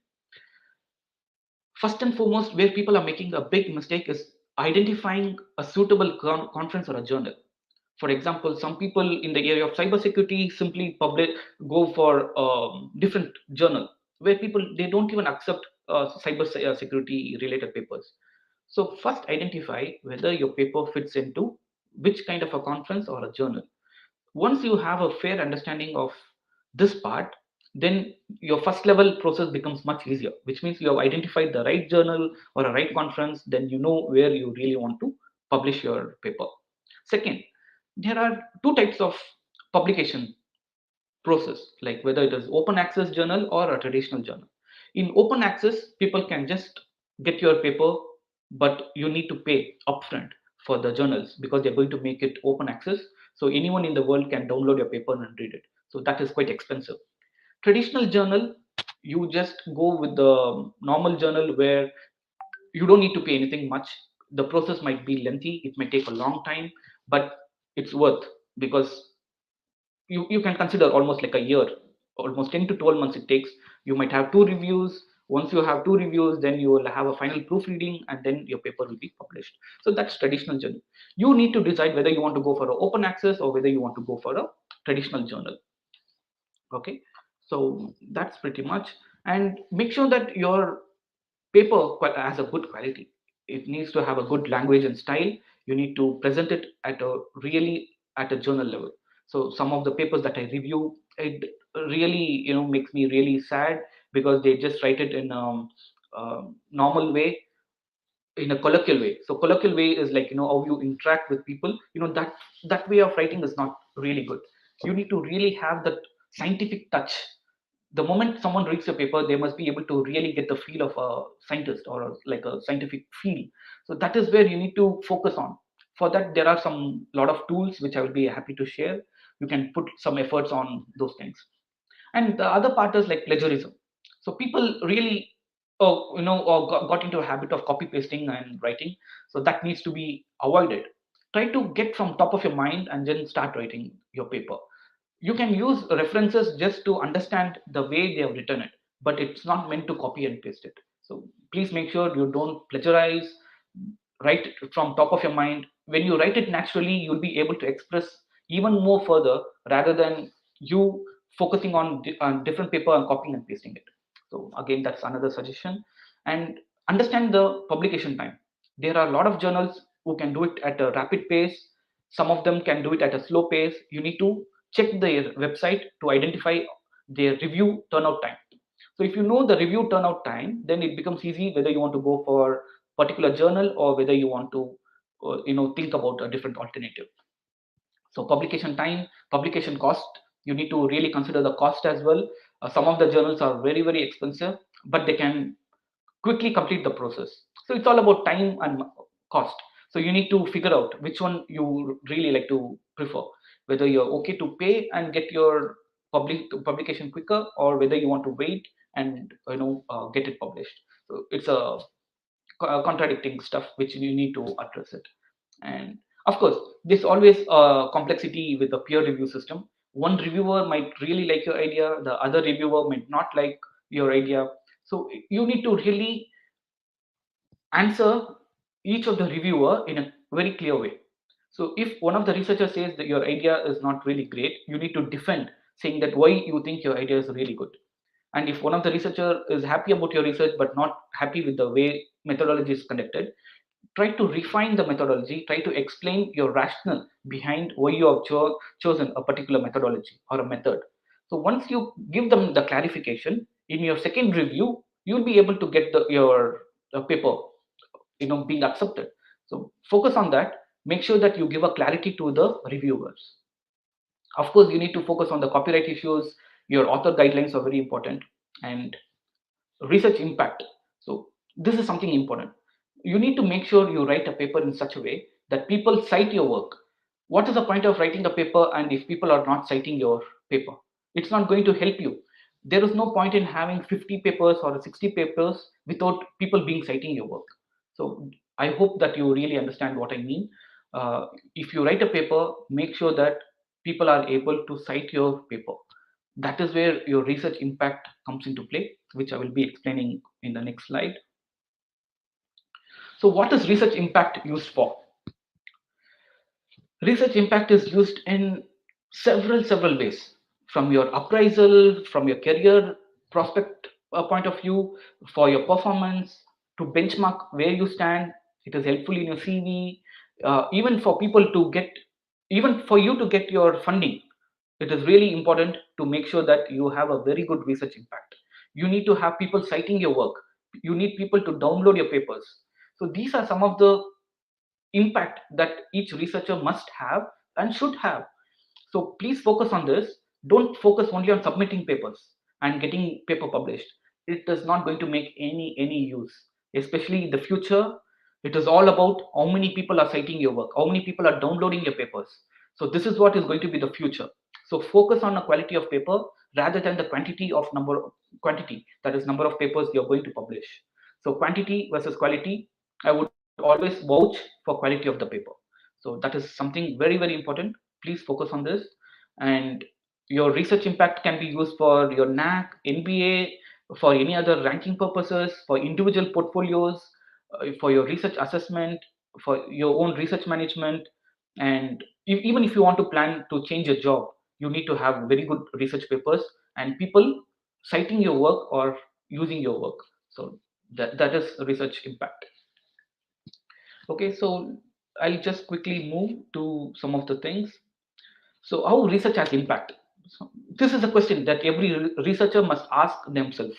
First and foremost, where people are making a big mistake is identifying a suitable conference or a journal. For example, some people in the area of cybersecurity simply go for different journal where people they don't even accept cyber security related papers. So first identify whether your paper fits into which kind of a conference or a journal. Once you have a fair understanding of this part, then your first level process becomes much easier, which means you have identified the right journal or a right conference. Then you know where you really want to publish your paper. Second, there are two types of publication process, like whether it is open access journal or a traditional journal. In open access, people can just get your paper, but you need to pay upfront for the journals because they're going to make it open access. So anyone in the world can download your paper and read it. So that is quite expensive. Traditional journal, you just go with the normal journal where you don't need to pay anything much. The process might be lengthy, it may take a long time, but it's worth, because you can consider almost like a year, almost 10 to 12 months it takes. You might have 2 reviews. Once you have 2 reviews, then you will have a final proofreading, and then your paper will be published. So that's traditional journal. You need to decide whether you want to go for an open access or whether you want to go for a traditional journal. Okay, so that's pretty much. And make sure that your paper has a good quality. It needs to have a good language and style. You need to present it at a really at a journal level. So some of the papers that I review, it really makes me really sad, because they just write it in normal way, in a colloquial way. So colloquial way is like, how you interact with people. That way of writing is not really good. You need to really have that scientific touch. The moment someone reads your paper, they must be able to really get the feel of a scientist, or like a scientific feel. So that is where you need to focus on. For that, there are some lot of tools which I will be happy to share. You can put some efforts on those things. And the other part is like plagiarism. So people really got into a habit of copy pasting and writing. So that needs to be avoided. Try to get from top of your mind and then start writing your paper. You can use references just to understand the way they have written it, but it's not meant to copy and paste it. So please make sure you don't plagiarize. Write it from top of your mind. When you write it naturally, you'll be able to express even more further, rather than you focusing on different paper and copying and pasting it. So again, that's another suggestion. And understand the publication time. There are a lot of journals who can do it at a rapid pace. Some of them can do it at a slow pace. You need to check their website to identify their review turnout time. So if you know the review turnout time, then it becomes easy whether you want to go for particular journal or whether you want to think about a different alternative. So publication time, publication cost, you need to really consider the cost as well. Some of the journals are very, very expensive, but they can quickly complete the process. So it's all about time and cost. So you need to figure out which one you really like to prefer, whether you're okay to pay and get your publication quicker, or whether you want to wait and get it published. So it's a contradicting stuff which you need to address it. And of course, there's always a complexity with the peer review system. One reviewer might really like your idea, the other reviewer might not like your idea. So you need to really answer each of the reviewer in a very clear way. So if one of the researchers says that your idea is not really great, you need to defend, saying that why you think your idea is really good. And if one of the researcher is happy about your research but not happy with the way methodology is conducted, try to refine the methodology, try to explain your rationale behind why you have chosen a particular methodology or a method. So once you give them the clarification, in your second review, you'll be able to get your paper being accepted. So focus on that. Make sure that you give a clarity to the reviewers. Of course, you need to focus on the copyright issues. Your author guidelines are very important. And research impact. So this is something important. You need to make sure you write a paper in such a way that people cite your work. What is the point of writing a paper and if people are not citing your paper? It's not going to help you. There is no point in having 50 papers or 60 papers without people being citing your work. So I hope that you really understand what I mean. If you write a paper, make sure that people are able to cite your paper. That is where your research impact comes into play, which I will be explaining in the next slide. So what is research impact used for? Research impact is used in several ways, from your appraisal, from your career prospect point of view, for your performance, to benchmark where you stand. It is helpful in your CV, even for people to get, even for you to get your funding. It is really important to make sure that you have a very good research impact. You need to have people citing your work. You need people to download your papers. So these are some of the impact that each researcher must have and should have. So please focus on this. Don't focus only on submitting papers and getting paper published. it is not going to make any use, especially in the future. It is all about how many people are citing your work, how many people are downloading your papers. So this is what is going to be the future. So focus on the quality of paper rather than the quantity, that is number of papers you're going to publish. So quantity versus quality, I would always vouch for quality of the paper. So that is something very important. Please focus on this. And your research impact can be used for your NAC, NBA, for any other ranking purposes, for individual portfolios, for your research assessment, for your own research management. And even if you want to plan to change your job, you need to have very good research papers and people citing your work or using your work. So that is research impact. Okay, so I'll just quickly move to some of the things. So how research has impact? So this is a question that every researcher must ask themselves.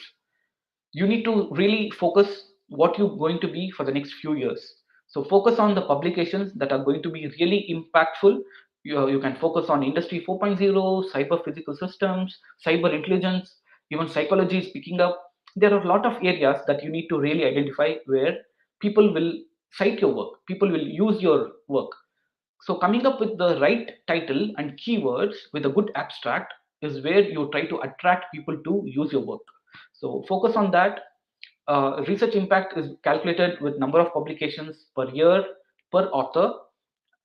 You need to really focus what you're going to be for the next few years. So focus on the publications that are going to be really impactful. You can focus on industry 4.0, cyber physical systems, cyber intelligence, even psychology is picking up. There are a lot of areas that you need to really identify where people will cite your work, people will use your work. So coming up with the right title and keywords with a good abstract is where you try to attract people to use your work. So focus on that. Research impact is calculated with number of publications per year per author.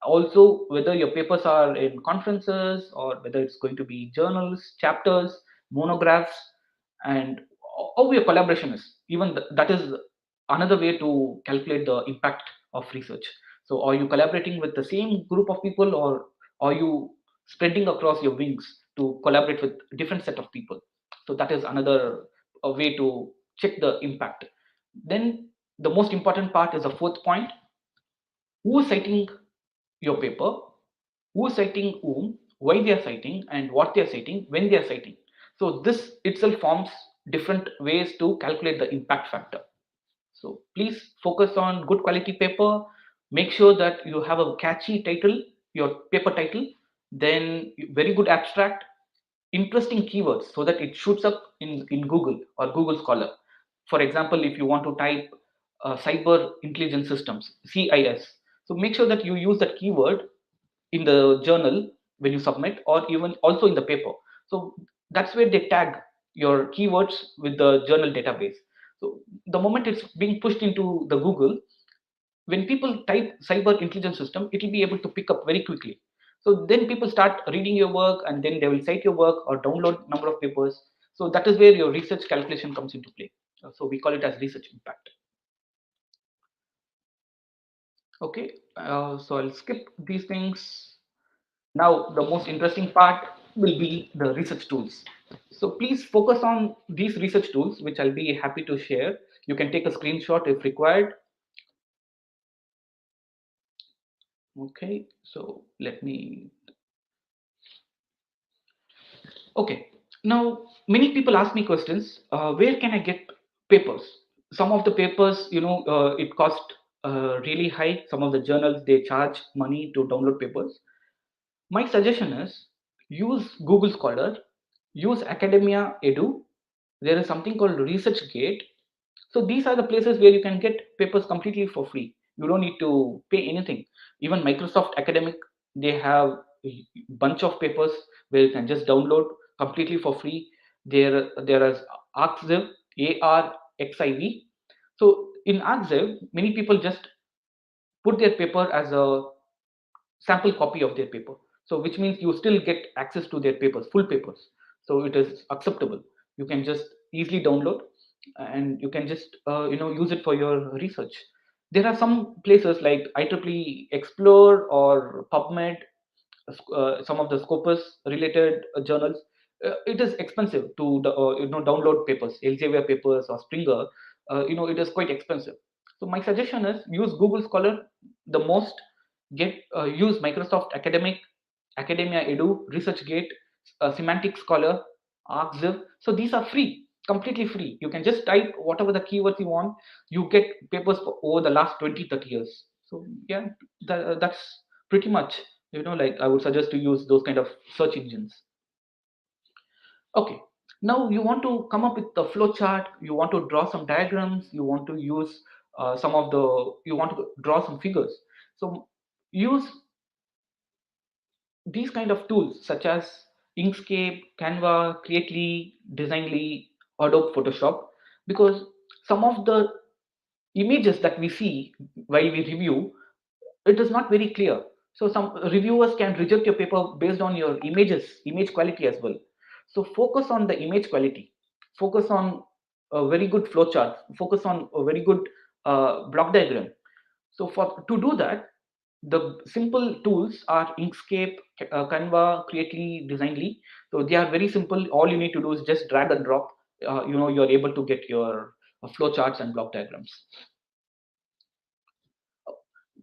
Also, whether your papers are in conferences or whether it's going to be journals, chapters, monographs, and how your collaboration is. Even that is another way to calculate the impact of research. So are you collaborating with the same group of people, or are you spreading across your wings to collaborate with different set of people? So that is another way to check the impact. Then the most important part is the fourth point: who is citing your paper, who is citing whom, why they are citing, and what they are citing, when they are citing. So this itself forms different ways to calculate the impact factor. So please focus on good quality paper. Make sure that you have a catchy title, your paper title, then very good abstract, interesting keywords so that it shoots up in Google or Google Scholar. For example, if you want to type cyber intelligence systems, CIS, so make sure that you use that keyword in the journal when you submit, or even also in the paper. So that's where they tag your keywords with the journal database. So the moment it's being pushed into the Google, when people type cyber intelligence system, it will be able to pick up very quickly. So then people start reading your work, and then they will cite your work or download number of papers. So that is where your research calculation comes into play. So we call it as research impact. Okay, so I'll skip these things. Now the most interesting part will be the research tools. So please focus on these research tools, which I'll be happy to share. You can take a screenshot if required. Okay, so let me. Okay, now many people ask me questions. Where can I get papers? Some of the papers, it cost really high. Some of the journals, they charge money to download papers. My suggestion is use Google Scholar, use Academia Edu. There is something called ResearchGate. So these are the places where you can get papers completely for free. You don't need to pay anything. Even Microsoft Academic, they have a bunch of papers where you can just download completely for free. There is Arxiv, ARXIV. So in Arxiv, many people just put their paper as a sample copy of their paper. So which means you still get access to their papers, full papers. So it is acceptable. You can just easily download, and you can just use it for your research. There are some places like IEEE Explore or PubMed, some of the Scopus related journals. It is expensive to download papers, Elsevier papers or Springer. It is quite expensive. So my suggestion is use Google Scholar the most. Use Microsoft Academic, Academia Edu, ResearchGate, Semantic Scholar, Arxiv. So these are free, completely free. You can just type whatever the keywords you want. You get papers for over the last 20-30 years. So yeah, that's pretty much, like I would suggest to use those kind of search engines. Okay, Now you want to come up with the flow chart, you want to draw some diagrams, you want to use you want to draw some figures. So use these kind of tools such as Inkscape, Canva, Creately, Designly, Adobe Photoshop, because some of the images that we see while we review, it is not very clear. So some reviewers can reject your paper based on your image quality as well. So focus on the image quality, focus on a very good flowchart, focus on a very good block diagram. So for to do that, the simple tools are Inkscape, Canva, Creately, Designly. So they are very simple. All you need to do is just drag and drop. You're able to get your flowcharts and block diagrams.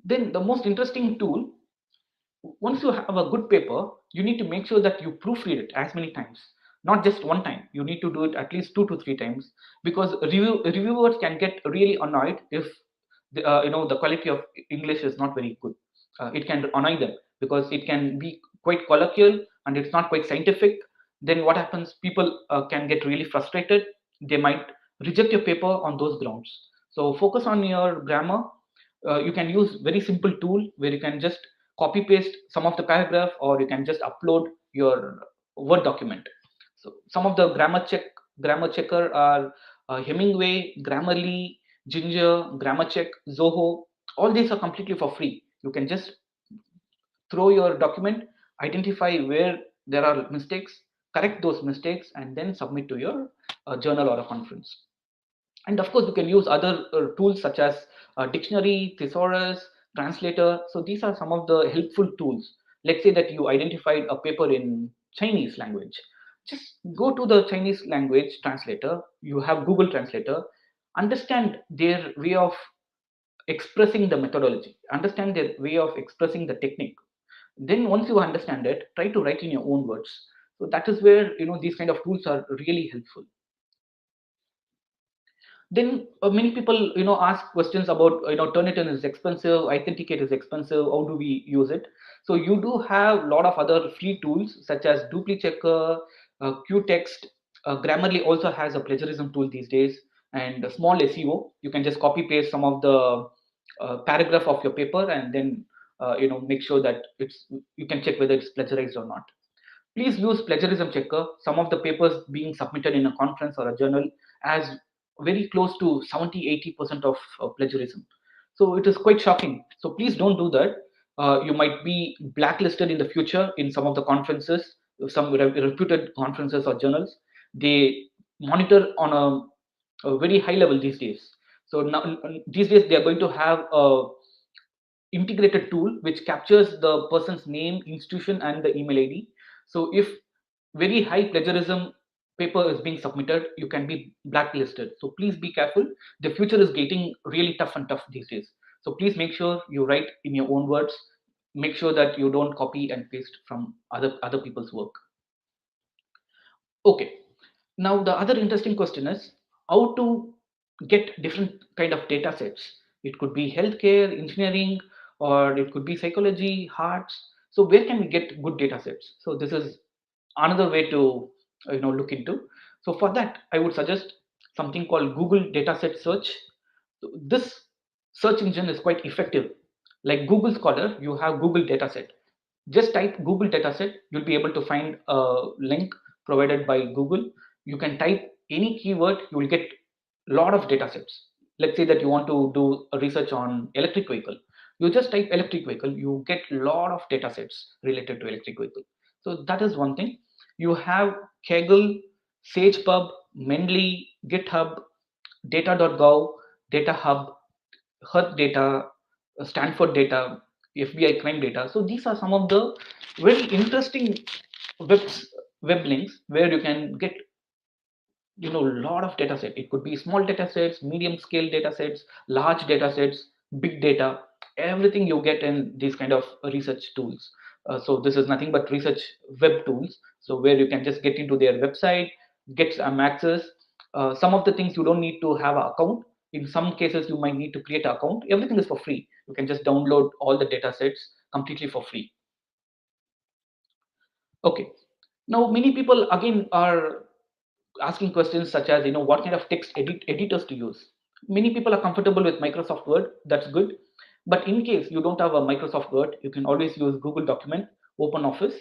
Then the most interesting tool, once you have a good paper, you need to make sure that you proofread it as many times, not just one time. You need to do it at least 2 to 3 times, because reviewers can get really annoyed if the quality of English is not very good. It can annoy them because it can be quite colloquial and it's not quite scientific. Then what happens? People can get really frustrated. They might reject your paper on those grounds. So focus on your grammar. You can use very simple tool where you can just copy paste some of the paragraph, or you can just upload your Word document. So some of the grammar checker are Hemingway, Grammarly, Ginger, Grammar Check, Zoho. All these are completely for free. You can just throw your document, identify where there are mistakes, correct those mistakes, and then submit to your journal or a conference. And of course, you can use other tools such as dictionary, thesaurus, translator. So these are some of the helpful tools. Let's say that you identified a paper in Chinese language. Just go to the Chinese language translator. You have Google Translator. Understand their way of expressing the methodology. Understand their way of expressing the technique. Then once you understand it, try to write in your own words. So that is where these kind of tools are really helpful. Then many people ask questions about Turnitin is expensive, Authenticate is expensive, how do we use it? So you do have a lot of other free tools such as DupliChecker, Qtext. Grammarly also has a plagiarism tool these days, and a small SEO. You can just copy paste some of the paragraph of your paper, and then make sure that you can check whether it's plagiarized or not. Please use plagiarism checker. Some of the papers being submitted in a conference or a journal as very close to 70-80% of plagiarism. So it is quite shocking. So please don't do that. You might be blacklisted in the future in some of the conferences, some reputed conferences or journals. They monitor on a very high level these days. So now these days they are going to have a integrated tool which captures the person's name, institution, and the email ID. So if very high plagiarism paper is being submitted, you can be blacklisted. So please be careful. The future is getting really tough and tough these days. So please make sure you write in your own words. Make sure that you don't copy and paste from other people's work. Okay. Now the other interesting question is how to get different kind of data sets. It could be healthcare, engineering, or it could be psychology, arts. So where can we get good data sets? So this is another way to look into. So for that, I would suggest something called Google Dataset Search. So this search engine is quite effective. Like Google Scholar, you have Google Dataset. Just type Google Dataset, you'll be able to find a link provided by Google. You can type any keyword, you will get a lot of datasets. Let's say that you want to do a research on electric vehicle. You just type electric vehicle, you get a lot of datasets related to electric vehicle. So that is one thing. You have Kaggle, SagePub, Mendeley, GitHub, data.gov, DataHub, Earth Data, Stanford Data, FBI crime data. So these are some of the very interesting web links where you can get a lot of data set. It could be small data sets, medium scale data sets, large data sets, big data, everything you get in these kind of research tools. So this is nothing but research web tools, so where you can just get into their website, get some access. Some of the things you don't need to have an account. In some cases you might need to create an account. Everything is for free. You can just download all the data sets completely for free. Okay, now many people again are asking questions such as, what kind of text editors to use. Many people are comfortable with Microsoft Word, that's good. But in case you don't have a Microsoft Word, you can always use Google Document, Open Office.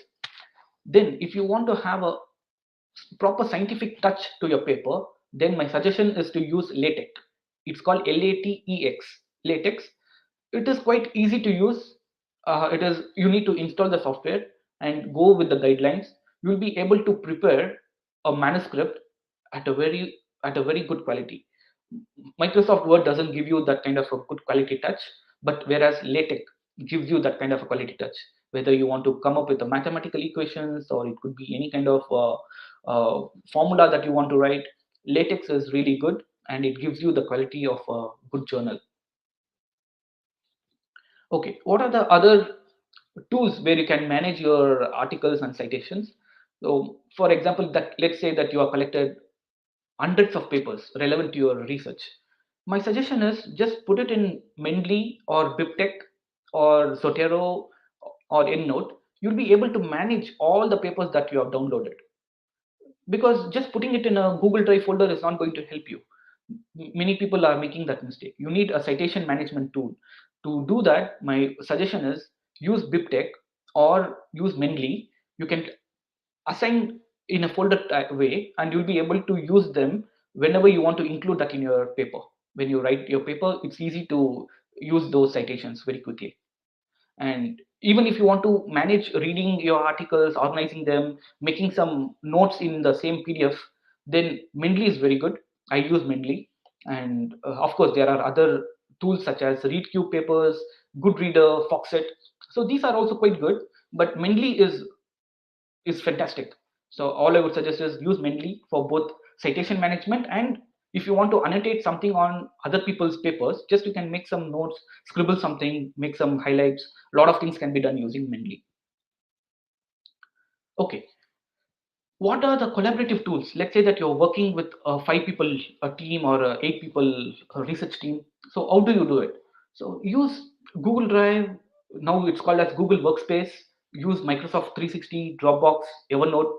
Then if you want to have a proper scientific touch to your paper, then my suggestion is to use LaTeX. It's called LATEX, LaTeX. It is quite easy to use. You need to install the software and go with the guidelines. You will be able to prepare a manuscript at a very good quality. Microsoft Word doesn't give you that kind of a good quality touch, but whereas LaTeX gives you that kind of a quality touch. Whether you want to come up with the mathematical equations, or it could be any kind of formula that you want to write, LaTeX is really good, and it gives you the quality of a good journal. Okay, what are the other tools where you can manage your articles and citations? So, for example, that let's say that you have collected hundreds of papers relevant to your research. My suggestion is just put it in Mendeley or BibTeX or Zotero or EndNote. You'll be able to manage all the papers that you have downloaded, because just putting it in a Google Drive folder is not going to help you. Many people are making that mistake. You need a citation management tool. To do that, my suggestion is use BibTeX or use Mendeley. You can assign in a folder way, and you'll be able to use them whenever you want to include that in your paper. When you write your paper, it's easy to use those citations very quickly. And even if you want to manage reading your articles, organizing them, making some notes in the same PDF, then Mendeley is very good. I use Mendeley. And of course there are other tools such as ReadQ papers, Goodreader, Foxet. So these are also quite good, but Mendeley is fantastic. So all I would suggest is use Mendeley for both citation management, and if you want to annotate something on other people's papers, just you can make some notes, scribble something, make some highlights. A lot of things can be done using Mendeley. Okay, what are the collaborative tools? Let's say that you're working with a 5 people a team, or a 8 people research team. So how do you do it? So use Google Drive. Now it's called as Google Workspace. Use Microsoft 360, Dropbox, Evernote.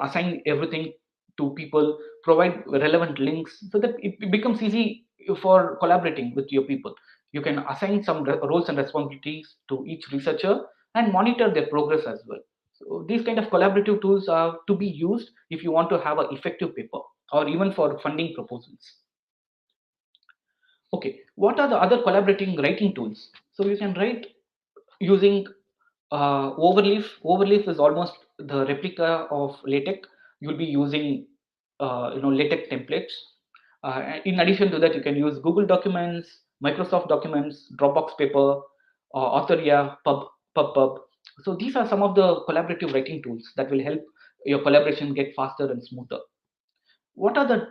Assign everything to people, provide relevant links, so that it becomes easy for collaborating with your people. You can assign some roles and responsibilities to each researcher and monitor their progress as well. So these kind of collaborative tools are to be used if you want to have an effective paper, or even for funding proposals. Okay, what are the other collaborating writing tools? So you can write using Overleaf. Overleaf is almost the replica of LaTeX. You'll be using LaTeX templates. In addition to that, you can use Google Documents, Microsoft Documents, Dropbox Paper, Authoria, PubPub. So these are some of the collaborative writing tools that will help your collaboration get faster and smoother. What are the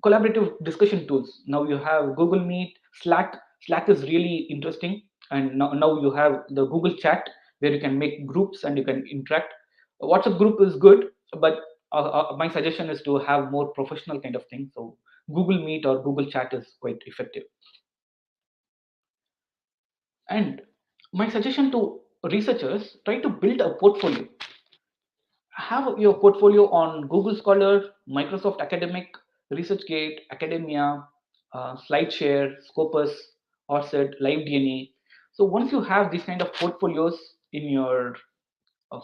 collaborative discussion tools? Now you have Google Meet, Slack. Slack is really interesting, and now you have the Google Chat, where you can make groups and you can interact. WhatsApp group is good, but my suggestion is to have more professional kind of thing. So Google Meet or Google Chat is quite effective. And my suggestion to researchers: try to build a portfolio. Have your portfolio on Google Scholar, Microsoft Academic, ResearchGate, Academia, SlideShare, Scopus, ORCID, LiveDNA. So once you have these kind of portfolios in your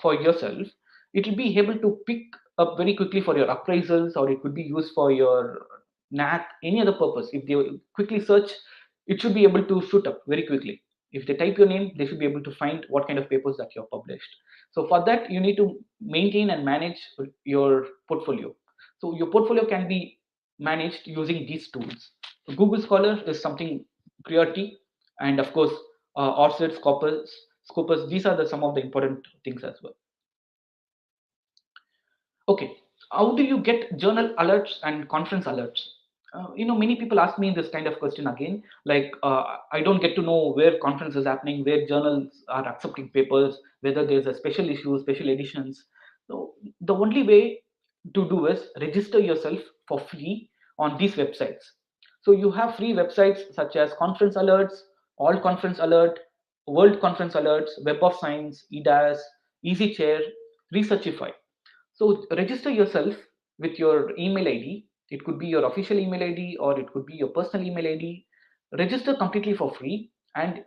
for yourself, it will be able to pick up very quickly for your appraisals, or it could be used for your NAT, any other purpose. If they quickly search, it should be able to shoot up very quickly. If they type your name, they should be able to find what kind of papers that you have published. So for that, you need to maintain and manage your portfolio. So your portfolio can be managed using these tools. So Google Scholar is something priority, and of course, ORCID, Scopus. These are some of the important things as well. Okay, how do you get journal alerts and conference alerts? Many people ask me this kind of question again, like I don't get to know where conference is happening, where journals are accepting papers, whether there's a special issue, special editions. So the only way to do is register yourself for free on these websites. So you have free websites such as Conference Alerts, All Conference Alert, World Conference Alerts, Web of Science, EDAS, EasyChair, Researchify. So register yourself with your email ID. It could be your official email ID or it could be your personal email ID. Register completely for free and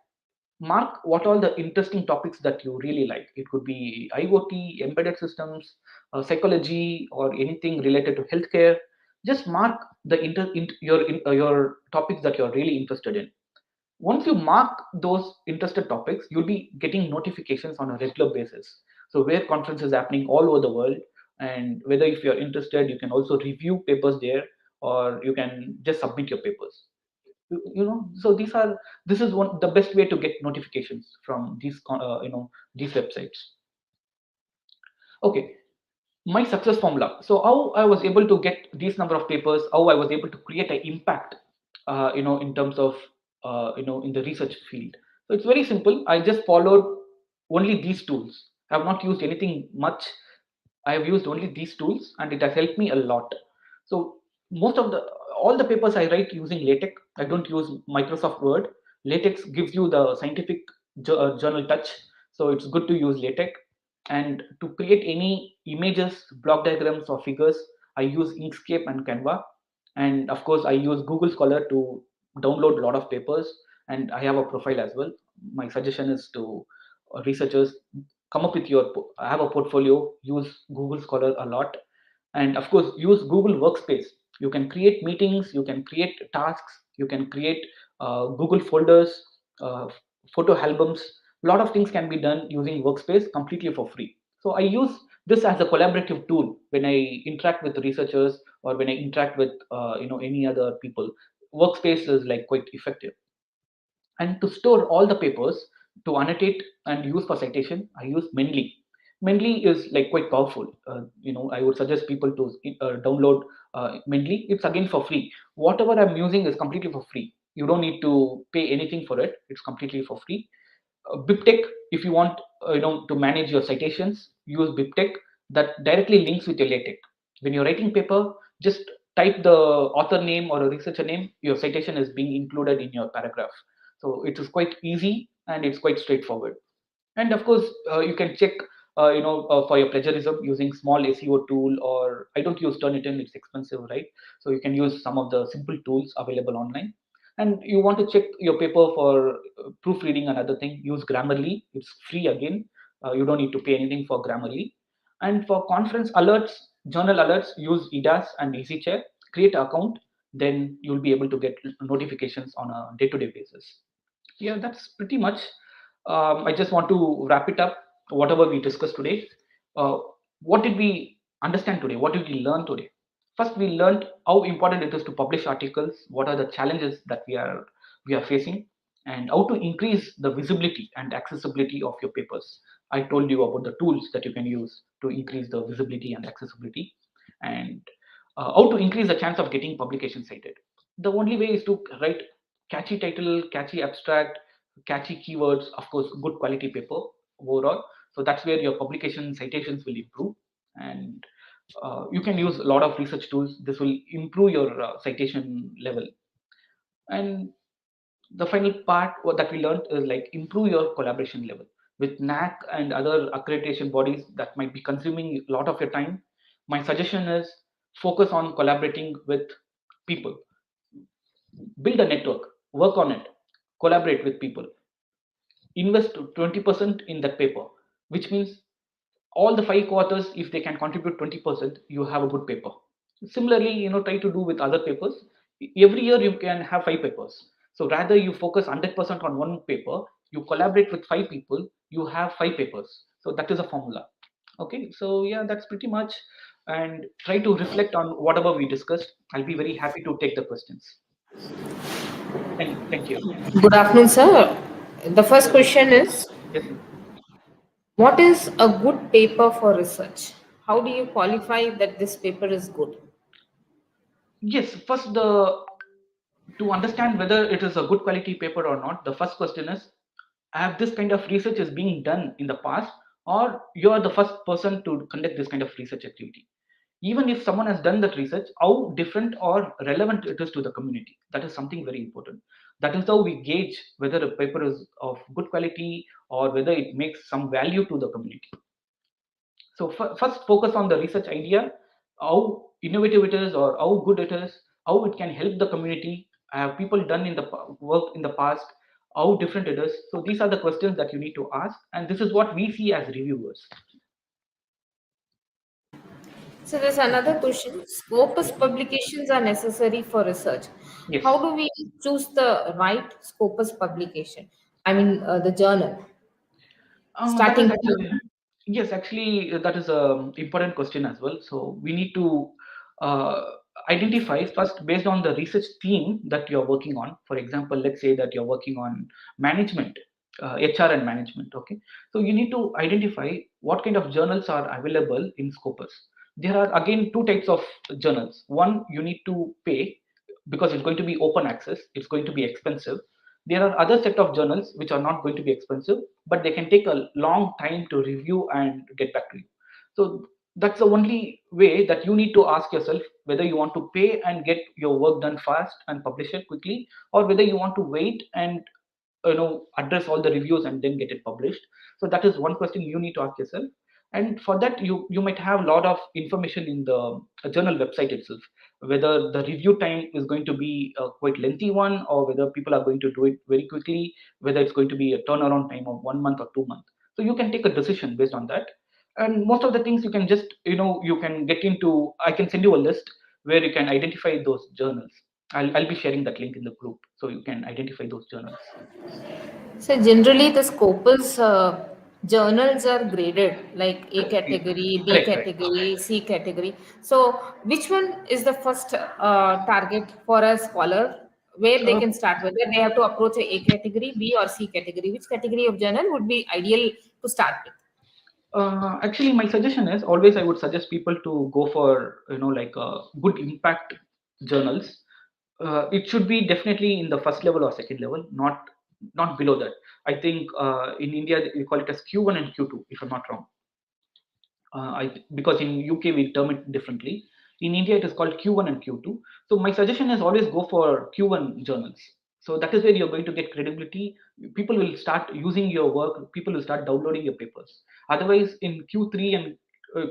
mark what all the interesting topics that you really like. It could be IoT, embedded systems, psychology, or anything related to healthcare. Just mark your topics that you're really interested in. Once you mark those interested topics, you'll be getting notifications on a regular basis. So where conference is happening all over the world, and whether if you're interested, you can also review papers there, or you can just submit your papers. So this is one the best way to get notifications from these websites. Okay, my success formula. So how I was able to get these number of papers, how I was able to create an impact, in terms of, in the research field. So it's very simple. I just followed only these tools. I have not used anything much. I have used only these tools, and it has helped me a lot. So most of the all the papers I write using LaTeX. I don't use Microsoft Word. LaTeX gives you the scientific journal touch, so it's good to use LaTeX. And to create any images, block diagrams, or figures, I use Inkscape and Canva. And of course, I use Google Scholar to download a lot of papers, and I have a profile as well. My suggestion is to researchers, come up with have a portfolio, use Google Scholar a lot, and of course use Google Workspace. You can create meetings, you can create tasks, you can create Google folders, uh, photo albums. A lot of things can be done using Workspace completely for free. So I use this as a collaborative tool when I interact with researchers or when I interact with any other people. Workspace is like quite effective. And to store all the papers, to annotate and use for citation, I use Mendeley. Mendeley is like quite powerful. I would suggest people to download Mendeley. It's again for free. Whatever I'm using is completely for free. You don't need to pay anything for it. It's completely for free. BibTeX, if you want to manage your citations, use BibTeX. That directly links with your LaTeX. When you're writing paper, just type the author name or a researcher name. Your citation is being included in your paragraph. So it is quite easy and it's quite straightforward. And of course, you can check for your plagiarism using small SEO tool, or I don't use Turnitin, it's expensive, right? So you can use some of the simple tools available online. And you want to check your paper for proofreading and other thing, use Grammarly. It's free again. You don't need to pay anything for Grammarly. And for conference alerts, journal alerts, use EDAS and EasyChair. Create an account, then you'll be able to get notifications on a day-to-day basis. Yeah, that's pretty much. I just want to wrap it up. Whatever we discussed today, uh, what did we understand today? What did we learn today? First, we learned how important it is to publish articles. What are the challenges that we are facing, and how to increase the visibility and accessibility of your papers. I told you about the tools that you can use to increase the visibility and accessibility, and how to increase the chance of getting publication cited. The only way is to write catchy title, catchy abstract, catchy keywords, of course, good quality paper overall. So that's where your publication citations will improve. And you can use a lot of research tools. This will improve your citation level. And the final part that we learned is like improve your collaboration level with NAC and other accreditation bodies that might be consuming a lot of your time. My suggestion is focus on collaborating with people. Build a network, work on it, collaborate with people, invest 20% in that paper, which means all the 5 quarters, if they can contribute 20%, you have a good paper. Similarly, try to do with other papers. Every year you can have 5 papers. So rather you focus 100% on one paper, you collaborate with 5 people, you have 5 papers. So that is a formula. Okay, so yeah, that's pretty much. And try to reflect on whatever we discussed. I'll be very happy to take the questions. Thank you. Good afternoon, sir. The first question is, Yes, ma'am. what is a good paper for research? How do you qualify that this paper is good? Yes, first the to understand whether it is a good quality paper or not, the first question is, have this kind of research is being done in the past, or you are the first person to conduct this kind of research activity? Even if someone has done that research, how different or relevant it is to the community, that is something very important. That is how we gauge whether a paper is of good quality or whether it makes some value to the community. So first focus on the research idea. How innovative it is or how good it is, how it can help the community. Have people done in the work in the past? How different it is? So these are the questions that you need to ask, and this is what we see as reviewers. So there's another question. Scopus publications are necessary for research. Yes. How do we choose the right Scopus publication? I mean, the journal. That is Starting actually, yes, actually, that is a important question as well. So we need to uh, identify first based on the research theme that you're working on. For example, let's say that you're working on management, HR and management. Okay, so you need to identify what kind of journals are available in Scopus. There are again two types of journals. One, you need to pay because it's going to be open access. It's going to be expensive. There are other set of journals which are not going to be expensive, but they can take a long time to review and get back to you. So that's the only way that you need to ask yourself whether you want to pay and get your work done fast and publish it quickly, or whether you want to wait and address all the reviews and then get it published. So that is one question you need to ask yourself. And for that, you might have a lot of information in the journal website itself, whether the review time is going to be a quite lengthy one, or whether people are going to do it very quickly, whether it's going to be a turnaround time of 1 month or 2 months. So you can take a decision based on that. And most of the things you can just you can get into. I can send you a list where you can identify those journals. I'll be sharing that link in the group so you can identify those journals. So generally, the Scopus journals are graded like A category, B Correct, correct. category, C category. So which one is the first target for a scholar where they Uh, can start? Whether they have to approach A category, B or C category? Which category of journal would be ideal to start with? Actually, my suggestion is always I would suggest people to go for like good impact journals. It should be definitely in the first level or second level, not below that. I think in India we call it as Q1 and Q2, if I'm not wrong. Because in UK we term it differently. In India it is called Q1 and Q2. So my suggestion is always go for Q1 journals. So that is where you're going to get credibility. People will start using your work. People will start downloading your papers. Otherwise, in Q3 and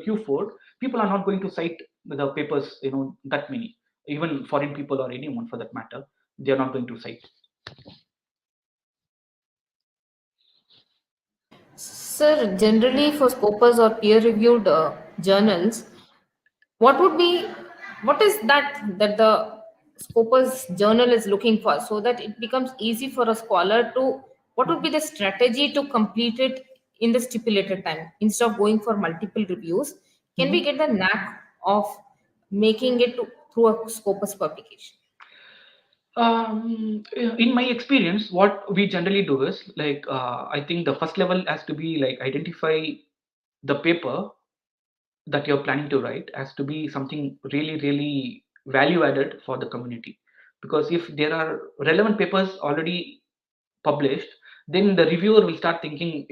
Q4, people are not going to cite the papers. That many. Even foreign people or anyone for that matter, they are not going to cite. Sir, generally for Scopus or peer-reviewed journals, what is that the Scopus journal is looking for, so that it becomes easy for a scholar to, what would be the strategy to complete it in the stipulated time instead of going for multiple reviews? Can we get the knack of making it through a Scopus publication? In my experience, what we generally do is like I think the first level has to be like identify the paper that you're planning to write has to be something really really value added for the community, because if there are relevant papers already published, then the reviewer will start thinking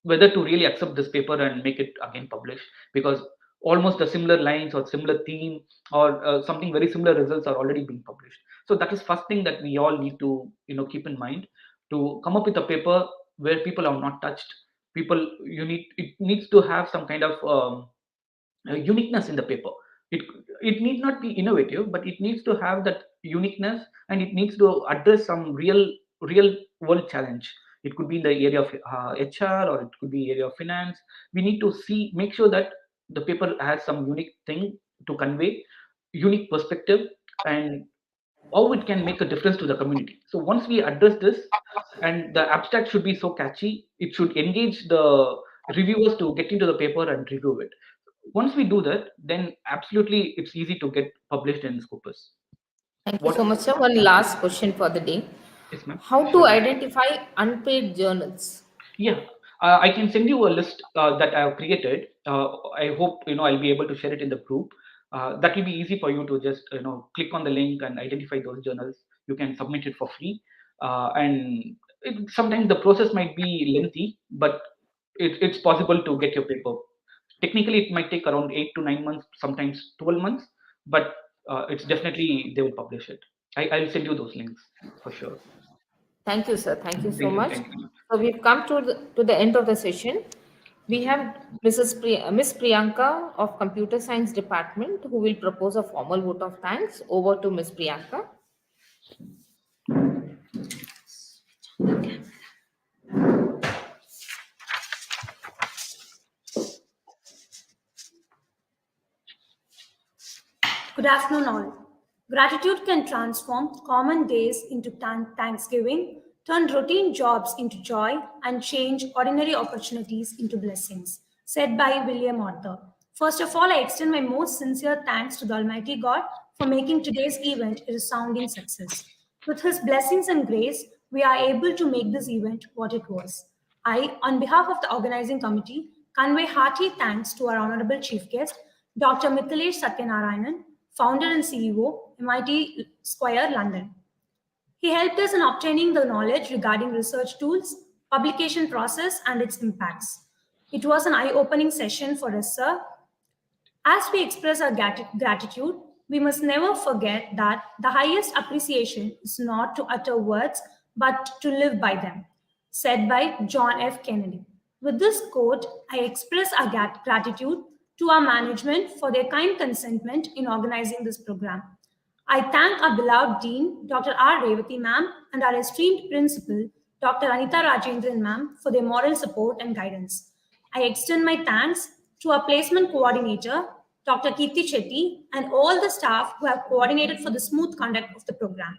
whether to really accept this paper and make it again published, because almost the similar lines or similar theme or something very similar results are already being published. So that is first thing that we all need to keep in mind, to come up with a paper where people are not touched. People, it needs to have some kind of uniqueness in the paper. It need not be innovative, but it needs to have that uniqueness, and it needs to address some real world challenge. It could be in the area of HR, or it could be area of finance. We need to make sure that the paper has some unique thing to convey, unique perspective, and how it can make a difference to the community. So once we address this, and the abstract should be so catchy, it should engage the reviewers to get into the paper and review it. Once we do that, then absolutely it's easy to get published in Scopus. Thank you What? so much, sir. One last question for the day. Yes, ma'am. How to Sure. identify unpaid journals? Yeah, I can send you a list that I have created. I hope I'll be able to share it in the group. That will be easy for you to just click on the link and identify those journals. You can submit it for free, and sometimes the process might be lengthy, but it's possible to get your paper. Technically, it might take around 8 to 9 months, sometimes 12 months, but it's definitely they will publish it. I'll send you those links for sure. Thank you, sir. Thank you so Thank you. much. Thank you. So we've come to the end of the session. We have Miss Priyanka of Computer Science Department who will propose a formal vote of thanks. Over to Miss Priyanka. Good afternoon, all. Gratitude can transform common days into thanksgiving, turn routine jobs into joy, and change ordinary opportunities into blessings. Said by William Arthur. First of all, I extend my most sincere thanks to the Almighty God for making today's event a resounding success. With His blessings and grace, we are able to make this event what it was. I, on behalf of the organizing committee, convey hearty thanks to our honorable chief guest, Dr. Mithileysh Sathiyanarayanan, founder and CEO, MIT Square, London. He helped us in obtaining the knowledge regarding research tools, publication process, and its impacts. It was an eye-opening session for us, sir. As we express our gratitude, we must never forget that the highest appreciation is not to utter words, but to live by them. Said by John F. Kennedy. With this quote, I express our gratitude to our management for their kind consentment in organizing this program. I thank our beloved Dean, Dr. R. Revati ma'am, and our esteemed principal, Dr. Anita Rajendran ma'am, for their moral support and guidance. I extend my thanks to our placement coordinator, Dr. Kirti Chetty, and all the staff who have coordinated for the smooth conduct of the program.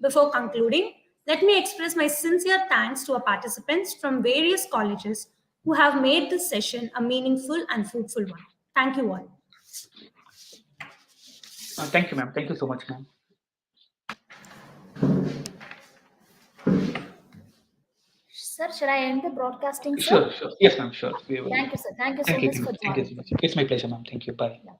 Before concluding, let me express my sincere thanks to our participants from various colleges who have made this session a meaningful and fruitful one. Thank you all. Thank you, ma'am. Thank you so much, ma'am. Sir, should I end the broadcasting, sir? Sure, sure. Yes, ma'am, sure. We will. Thank you, sir. Thank you so Thank you, much for thank you joining. so much. It's my pleasure, ma'am. Thank you. Bye. Yeah.